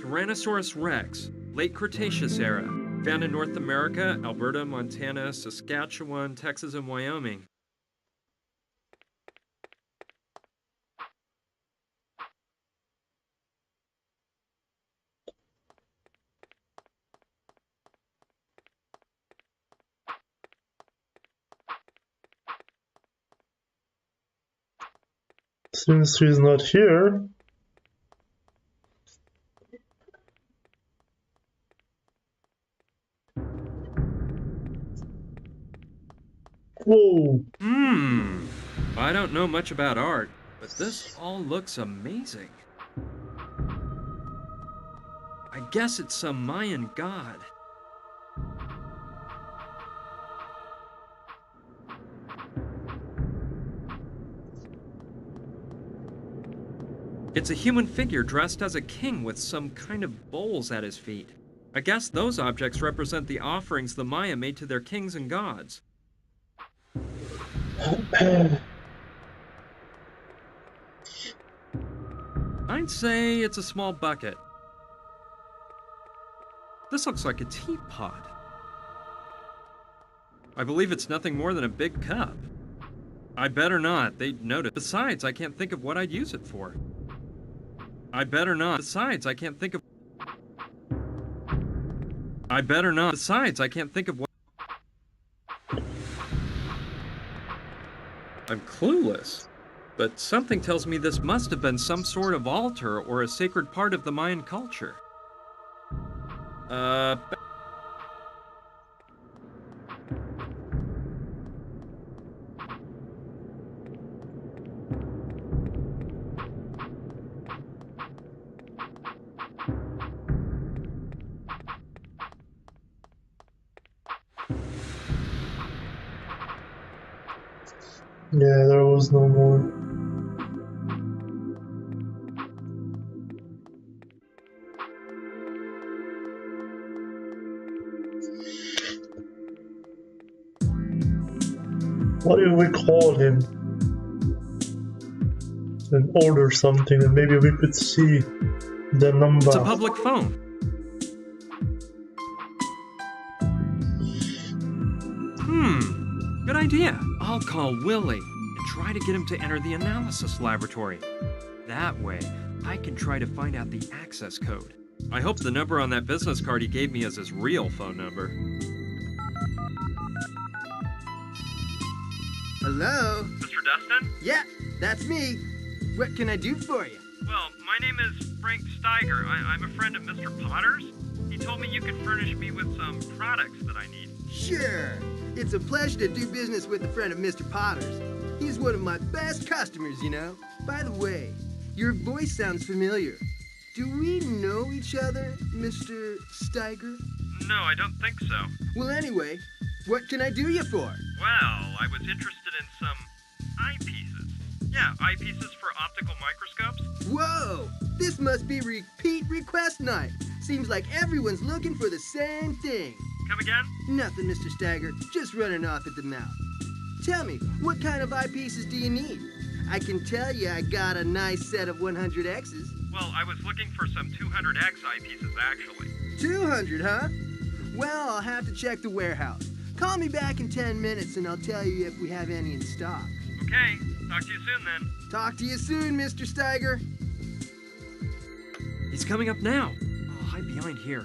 Tyrannosaurus rex, late Cretaceous era, found in North America, Alberta, Montana, Saskatchewan, Texas, and Wyoming. Since he's not here, whoa. I don't know much about art, but this all looks amazing. I guess it's some Mayan god. It's a human figure dressed as a king with some kind of bowls at his feet. I guess those objects represent the offerings the Maya made to their kings and gods. I'd say it's a small bucket. This looks like a teapot. I believe it's nothing more than a big cup. I better not, they'd notice. Besides, I can't think of what I'd use it for. I better not. Besides, I can't think of... I better not. Besides, I can't think of what... I'm clueless. But something tells me this must have been some sort of altar or a sacred part of the Mayan culture. Yeah, there was no more. What if we call him and order something and maybe we could see the number? It's a public phone. Good idea. I'll call Willie and try to get him to enter the analysis laboratory. That way, I can try to find out the access code. I hope the number on that business card he gave me is his real phone number. Hello? Mr. Dustin? Yeah, that's me. What can I do for you? Well, my name is Frank Steiger. I'm a friend of Mr. Potter's. He told me you could furnish me with some products that I need. Sure. It's a pleasure to do business with a friend of Mr. Potter's. He's one of my best customers, you know. By the way, your voice sounds familiar. Do we know each other, Mr. Steiger? No, I don't think so. Well, anyway, what can I do you for? Well, I was interested in some eyepieces. Yeah, eyepieces for optical microscopes. Whoa! This must be repeat request night. Seems like everyone's looking for the same thing. Come again? Nothing, Mr. Steiger. Just running off at the mouth. Tell me, what kind of eyepieces do you need? I can tell you I got a nice set of 100Xs. Well, I was looking for some 200X eyepieces, actually. 200, huh? Well, I'll have to check the warehouse. Call me back in 10 minutes and I'll tell you if we have any in stock. Okay, talk to you soon then. Talk to you soon, Mr. Steiger. He's coming up now. I'll hide behind here.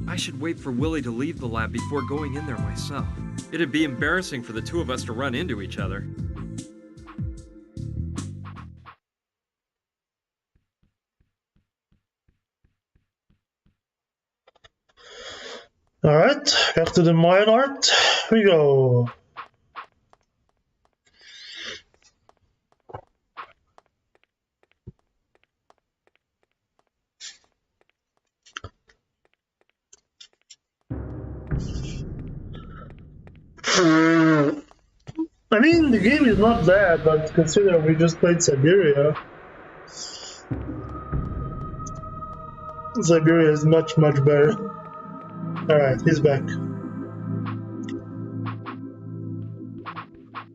I should wait for Willie to leave the lab before going in there myself. It'd be embarrassing for the two of us to run into each other. Alright, back to the mine art we go. I mean, the game is not bad, but considering we just played Syberia, Syberia is much better. Alright, he's back.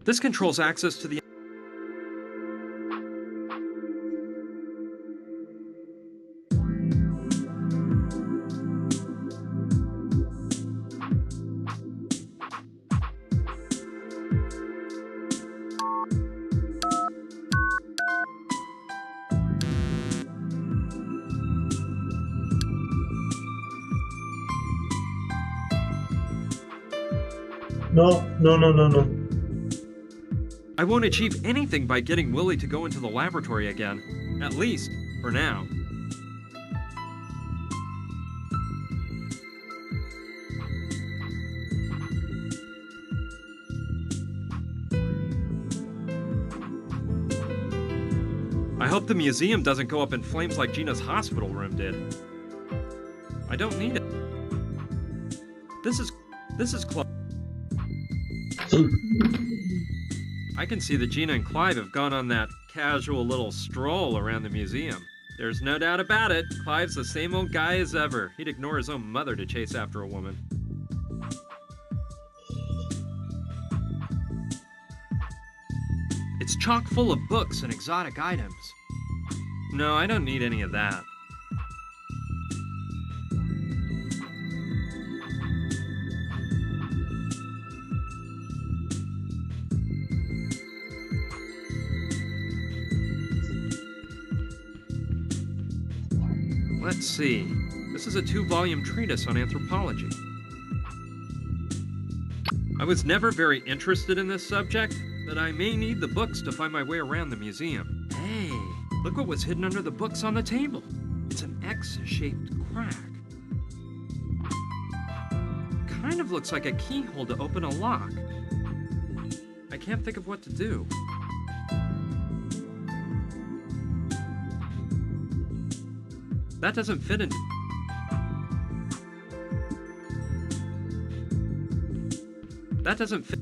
This controls access to the... No. I won't achieve anything by getting Willie to go into the laboratory again. At least, for now. I hope the museum doesn't go up in flames like Gina's hospital room did. I don't need it. This is close. I can see that Gina and Clive have gone on that casual little stroll around the museum. There's no doubt about it, Clive's the same old guy as ever. He'd ignore his own mother to chase after a woman. It's chock full of books and exotic items. No, I don't need any of that. Let's see. This is a 2-volume treatise on anthropology. I was never very interested in this subject, but I may need the books to find my way around the museum. Hey, look what was hidden under the books on the table. It's an X-shaped crack. Kind of looks like a keyhole to open a lock. I can't think of what to do. That doesn't fit in. That doesn't fit.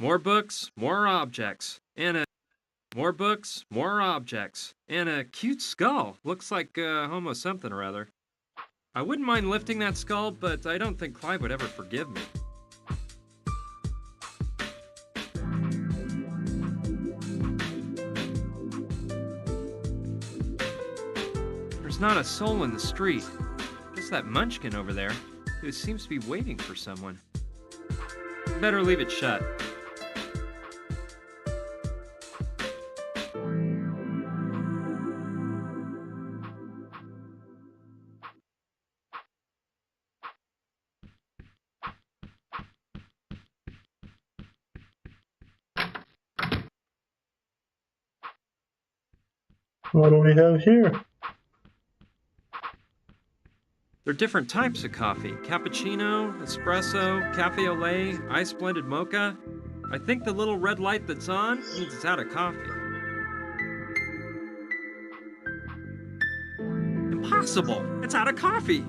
More books, more objects, and a... More books, more objects, and a cute skull. Looks like Homo something or other. I wouldn't mind lifting that skull, but I don't think Clive would ever forgive me. There's not a soul in the street. Just that munchkin over there, who seems to be waiting for someone. Better leave it shut. What do we have here? There are different types of coffee. Cappuccino, espresso, cafe au lait, ice blended mocha. I think the little red light that's on means it's out of coffee. impossible! It's out of coffee!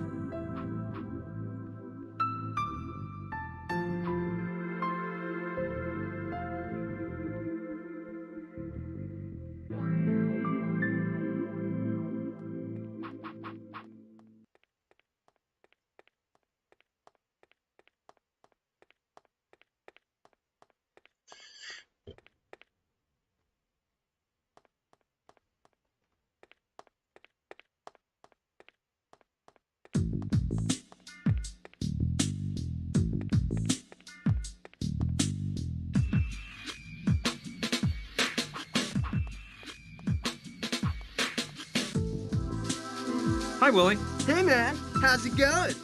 Hi, Willie. Hey, man. How's it going?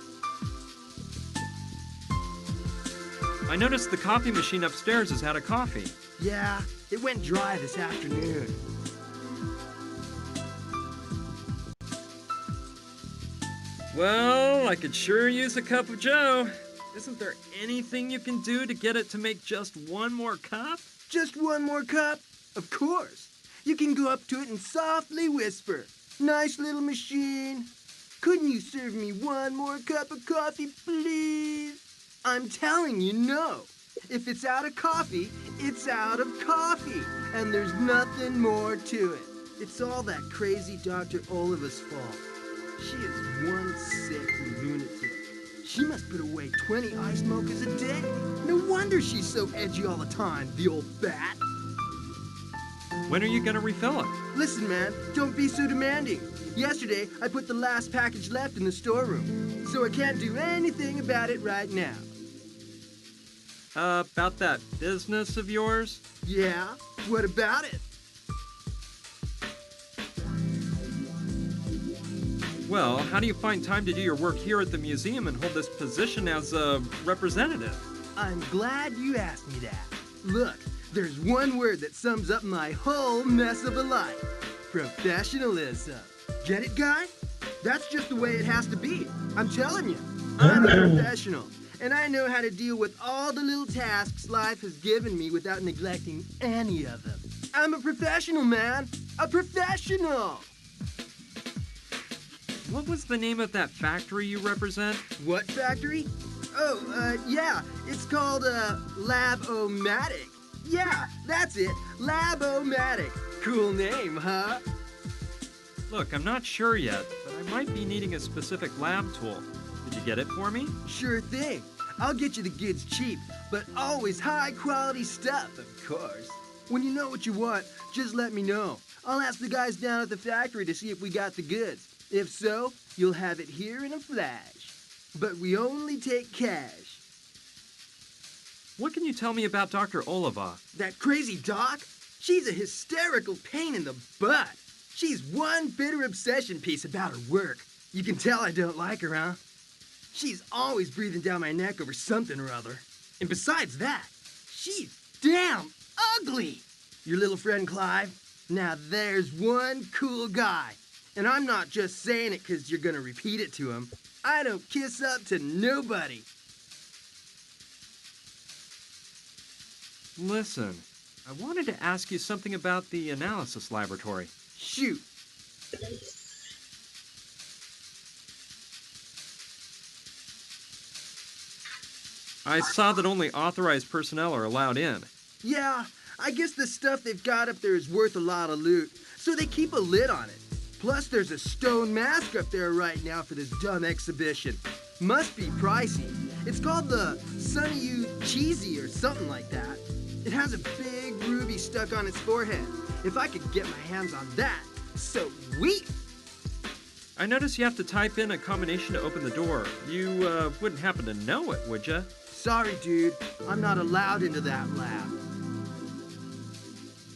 I noticed the coffee machine upstairs is out of coffee. Yeah, it went dry this afternoon. Well, I could sure use a cup of joe. Isn't there anything you can do to get it to make just one more cup? Just one more cup? Of course. You can go up to it and softly whisper. Nice little machine. Couldn't you serve me one more cup of coffee, please? I'm telling you, no. If it's out of coffee, it's out of coffee. And there's nothing more to it. It's all that crazy Dr. Oliva's fault. She is one sick lunatic. She must put away 20 ice mochas a day. No wonder she's so edgy all the time, the old bat. When are you gonna refill it? Listen, man, don't be so demanding. Yesterday, I put the last package left in the storeroom, so I can't do anything about it right now. About that business of yours? Yeah? What about it? Well, how do you find time to do your work here at the museum and hold this position as a representative? I'm glad you asked me that. Look, there's one word that sums up my whole mess of a life. Professionalism. Get it, guy? That's just the way it has to be. I'm telling you, I'm a professional, and I know how to deal with all the little tasks life has given me without neglecting any of them. I'm a professional, man. A professional! What was the name of that factory you represent? What factory? Oh, yeah, it's called, Lab-O-Matic. Yeah, that's it, Lab-O-Matic. Cool name, huh? Look, I'm not sure yet, but I might be needing a specific lab tool. Did you get it for me? Sure thing. I'll get you the goods cheap, but always high-quality stuff, of course. When you know what you want, just let me know. I'll ask the guys down at the factory to see if we got the goods. If so, you'll have it here in a flash. But we only take cash. What can you tell me about Dr. Oliva? That crazy doc? She's a hysterical pain in the butt. She's one bitter obsession piece about her work. You can tell I don't like her, huh? She's always breathing down my neck over something or other. And besides that, she's damn ugly. Your little friend Clive? Now there's one cool guy. And I'm not just saying it because you're gonna repeat it to him. I don't kiss up to nobody. Listen, I wanted to ask you something about the analysis laboratory. Shoot. I saw that only authorized personnel are allowed in. Yeah, I guess the stuff they've got up there is worth a lot of loot, so they keep a lid on it. Plus, there's a stone mask up there right now for this dumb exhibition. Must be pricey. It's called the Sunny You Cheesy or something like that. It has a big ruby stuck on its forehead. If I could get my hands on that, sweet! I notice you have to type in a combination to open the door. You wouldn't happen to know it, would ya? Sorry, dude. I'm not allowed into that lab.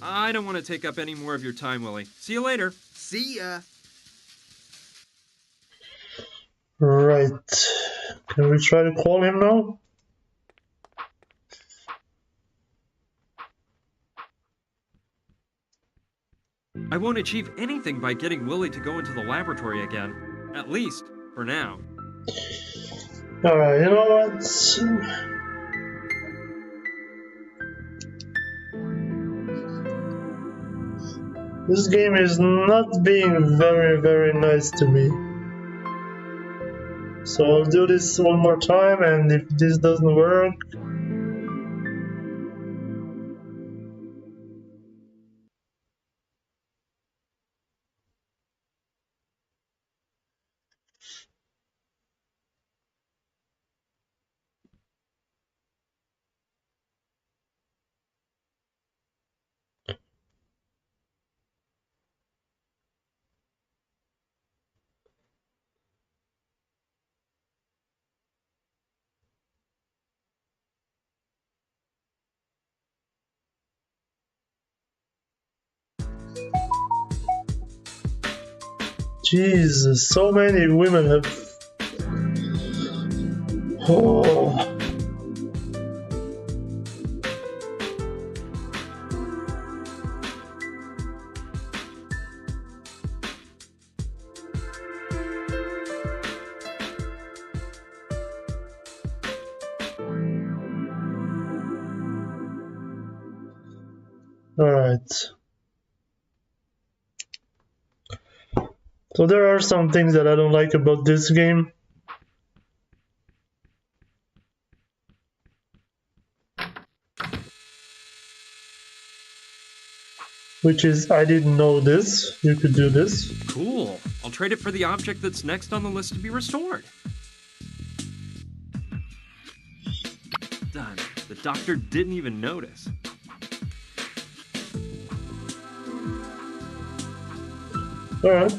I don't want to take up any more of your time, Willie. See you later. See ya. Right. Can we try to call him now? I won't achieve anything by getting Willie to go into the laboratory again. At least, for now. Alright, you know what? This game is not being very, very nice to me. So I'll do this one more time, and if this doesn't work, Jesus, so many women have. Oh. Alright. So there are some things that I don't like about this game. Which is, I didn't know this. You could do this. Cool. I'll trade it for the object that's next on the list to be restored. Done. The doctor didn't even notice. Alright.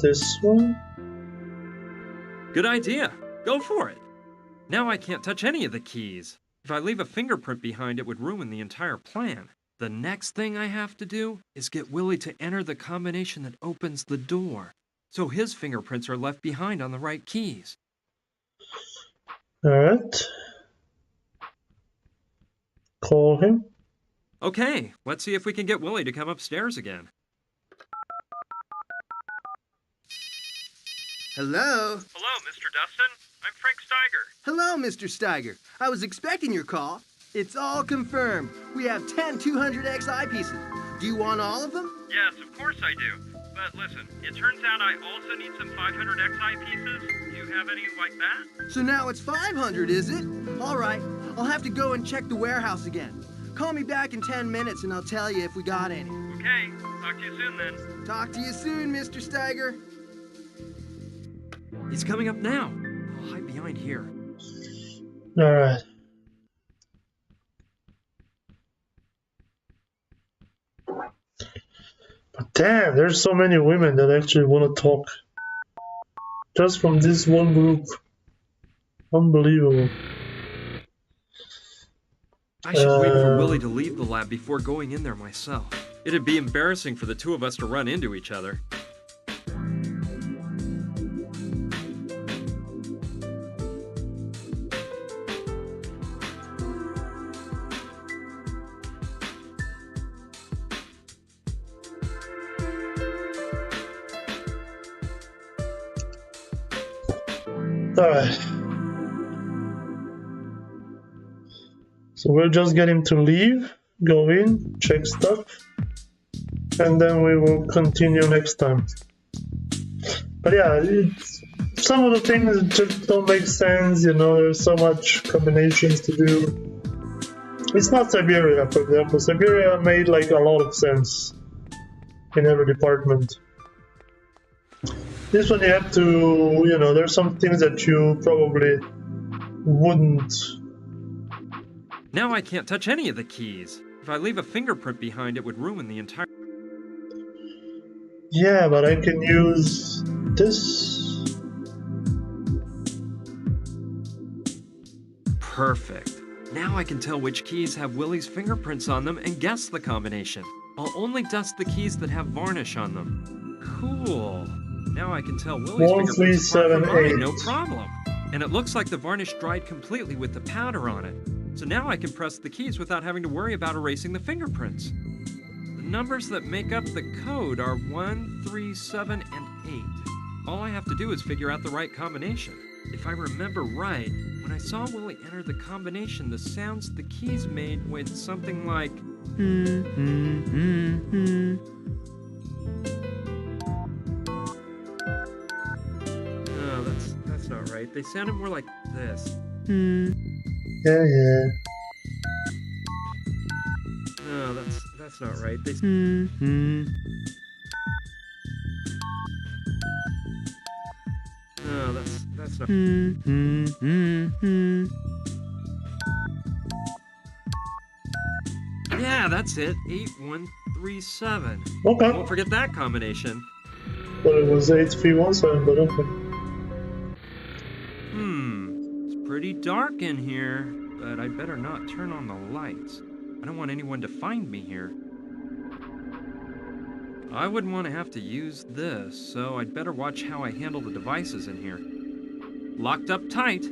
This one? Good idea. Go for it. Now I can't touch any of the keys. If I leave a fingerprint behind, it would ruin the entire plan. The next thing I have to do is get Willie to enter the combination that opens the door, so his fingerprints are left behind on the right keys. Alright. Call him. Okay, let's see if we can get Willie to come upstairs again. Hello? Hello, Mr. Dustin. I'm Frank Steiger. Hello, Mr. Steiger. I was expecting your call. It's all confirmed. We have 10 200XI pieces. Do you want all of them? Yes, of course I do. But listen, it turns out I also need some 500XI pieces. Do you have any like that? So now it's 500, is it? All right. I'll have to go and check the warehouse again. Call me back in 10 minutes and I'll tell you if we got any. Okay, talk to you soon then. Talk to you soon, Mr. Steiger. He's coming up now. I'll hide behind here. Alright. But damn, there's so many women that actually want to talk. Just from this one group. Unbelievable. I should wait for Willie to leave the lab before going in there myself. It'd be embarrassing for the two of us to run into each other. Alright. So we'll just get him to leave, go in, check stuff, and then we will continue next time. But yeah, some of the things just don't make sense, you know, there's so much combinations to do. It's not Syberia, for example. Syberia made like a lot of sense in every department. This one you have to, you know, there's some things that you probably wouldn't. Now I can't touch any of the keys. If I leave a fingerprint behind, it would ruin the entire... Yeah, but I can use this. Perfect. Now I can tell which keys have Willie's fingerprints on them and guess the combination. I'll only dust the keys that have varnish on them. Cool. Now I can tell Willie's 1, 3, fingerprints apart 7, from mine, 8. no problem. And it looks like the varnish dried completely with the powder on it. So now I can press the keys without having to worry about erasing the fingerprints. The numbers that make up the code are 1, 3, 7, and 8. All I have to do is figure out the right combination. If I remember right, When I saw Willie enter the combination, the sounds the keys made went something like... No, that's not right. They sounded more like this. Yeah, yeah. No, that's not right. They... No, that's not... Yeah, that's it. 8137. Okay. Won't forget that combination. But it was 8317, but okay. It's pretty dark in here, but I'd better not turn on the lights. I don't want anyone to find me here. I wouldn't want to have to use this, so I'd better watch how I handle the devices in here. Locked up tight.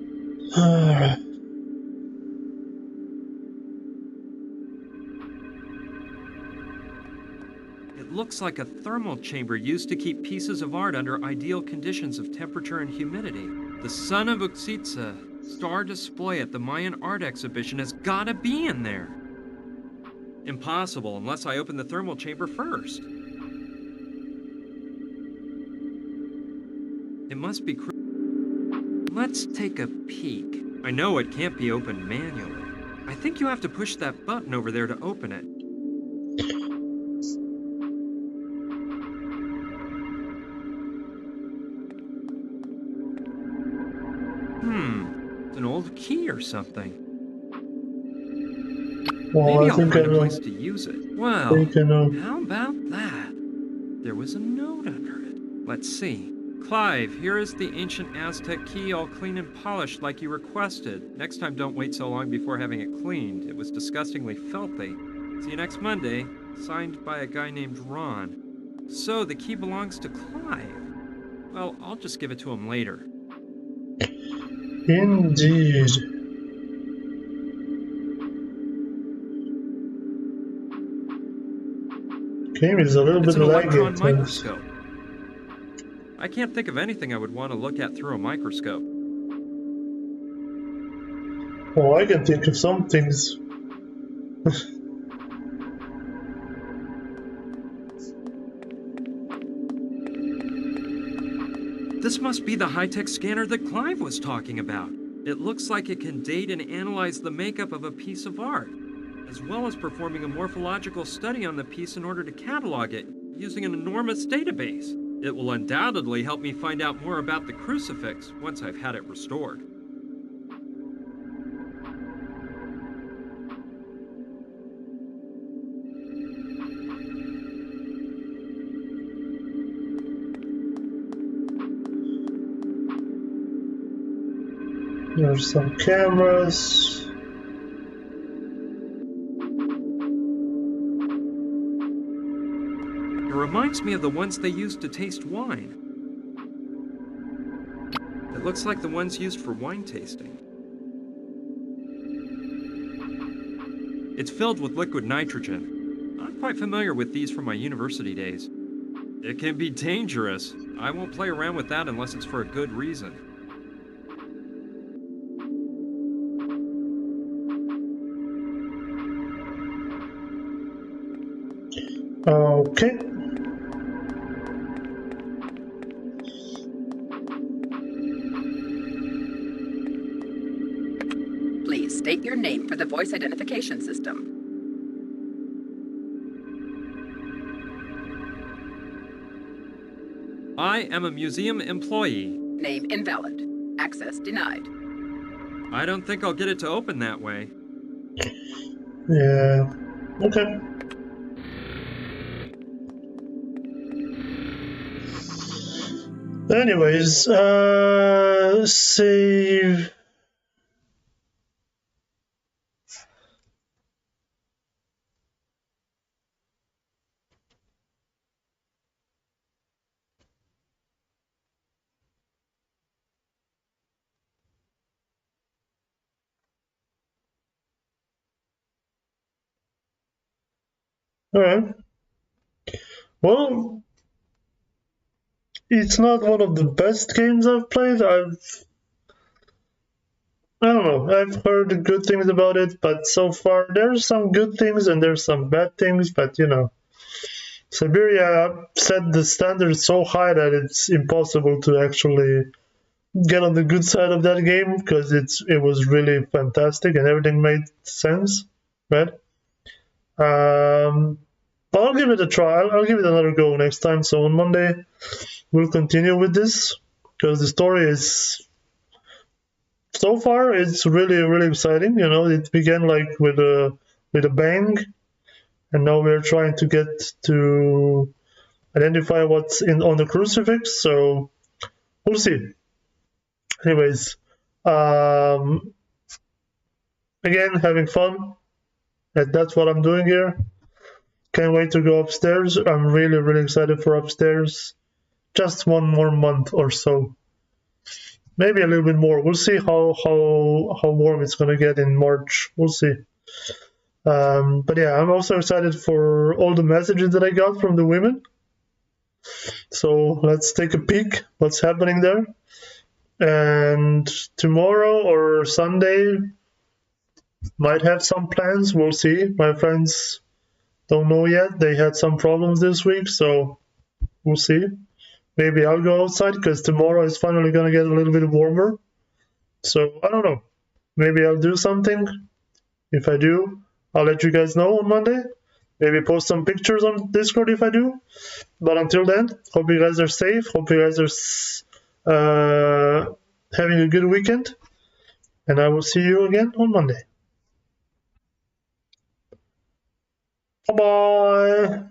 It looks like a thermal chamber used to keep pieces of art under ideal conditions of temperature and humidity. The Sun of Uxitsa star display at the Mayan art exhibition has gotta be in there. Impossible unless I open the thermal chamber first. It must be... Let's take a peek. I know it can't be opened manually. I think you have to push that button over there to open it. It's an old key or something. Well, Maybe I I'll think find I a know. place to use it. Well, think I know. how about that? There was a note under it. Let's see. Clive, here is the ancient Aztec key all clean and polished like you requested. Next time don't wait so long before having it cleaned. It was disgustingly filthy. See you next Monday. Signed by a guy named Ron. So the key belongs to Clive. Well, I'll just give it to him later. Indeed. Game is a little It's bit an laggy electron at times. microscope. I can't think of anything I would want to look at through a microscope. Well, I can think of some things. This must be the high-tech scanner that Clive was talking about. It looks like it can date and analyze the makeup of a piece of art, as well as performing a morphological study on the piece in order to catalog it, using an enormous database. It will undoubtedly help me find out more about the crucifix once I've had it restored. There's some cameras. It reminds me of the ones they used to taste wine. It looks like the ones used for wine tasting. It's filled with liquid nitrogen. I'm quite familiar with these from my university days. It can be dangerous. I won't play around with that unless it's for a good reason. Okay. Please state your name for the voice identification system. I am a museum employee. Name invalid. Access denied. I don't think I'll get it to open that way. Yeah. Okay. Anyways, save. Alright. Well, it's not one of the best games I've played. I don't know. I've heard good things about it, but so far there's some good things and there's some bad things. But you know, Syberia set the standard so high that it's impossible to actually get on the good side of that game because it was really fantastic and everything made sense, right? But I'll give it a try. I'll give it another go next time. So on Monday we'll continue with this because the story is so far it's really exciting. You know, it began like with a bang, and now we're trying to get to identify what's on the crucifix. So we'll see. Anyways, again, having fun. And that's what I'm doing here. Can't wait to go upstairs. I'm really excited for upstairs. Just one more month or so. Maybe a little bit more. We'll see how warm it's gonna get in March. We'll see. But yeah, I'm also excited for all the messages that I got from the women. So let's take a peek what's happening there. And tomorrow or Sunday might have some plans. We'll see. My friends don't know yet. They had some problems this week, so we'll see. Maybe I'll go outside because tomorrow is finally gonna get a little bit warmer. So I don't know. Maybe I'll do something. If I do, I'll let you guys know on Monday. Maybe post some pictures on Discord if I do. But until then, hope you guys are safe. Hope you guys are having a good weekend. And I will see you again on Monday. Bye-bye.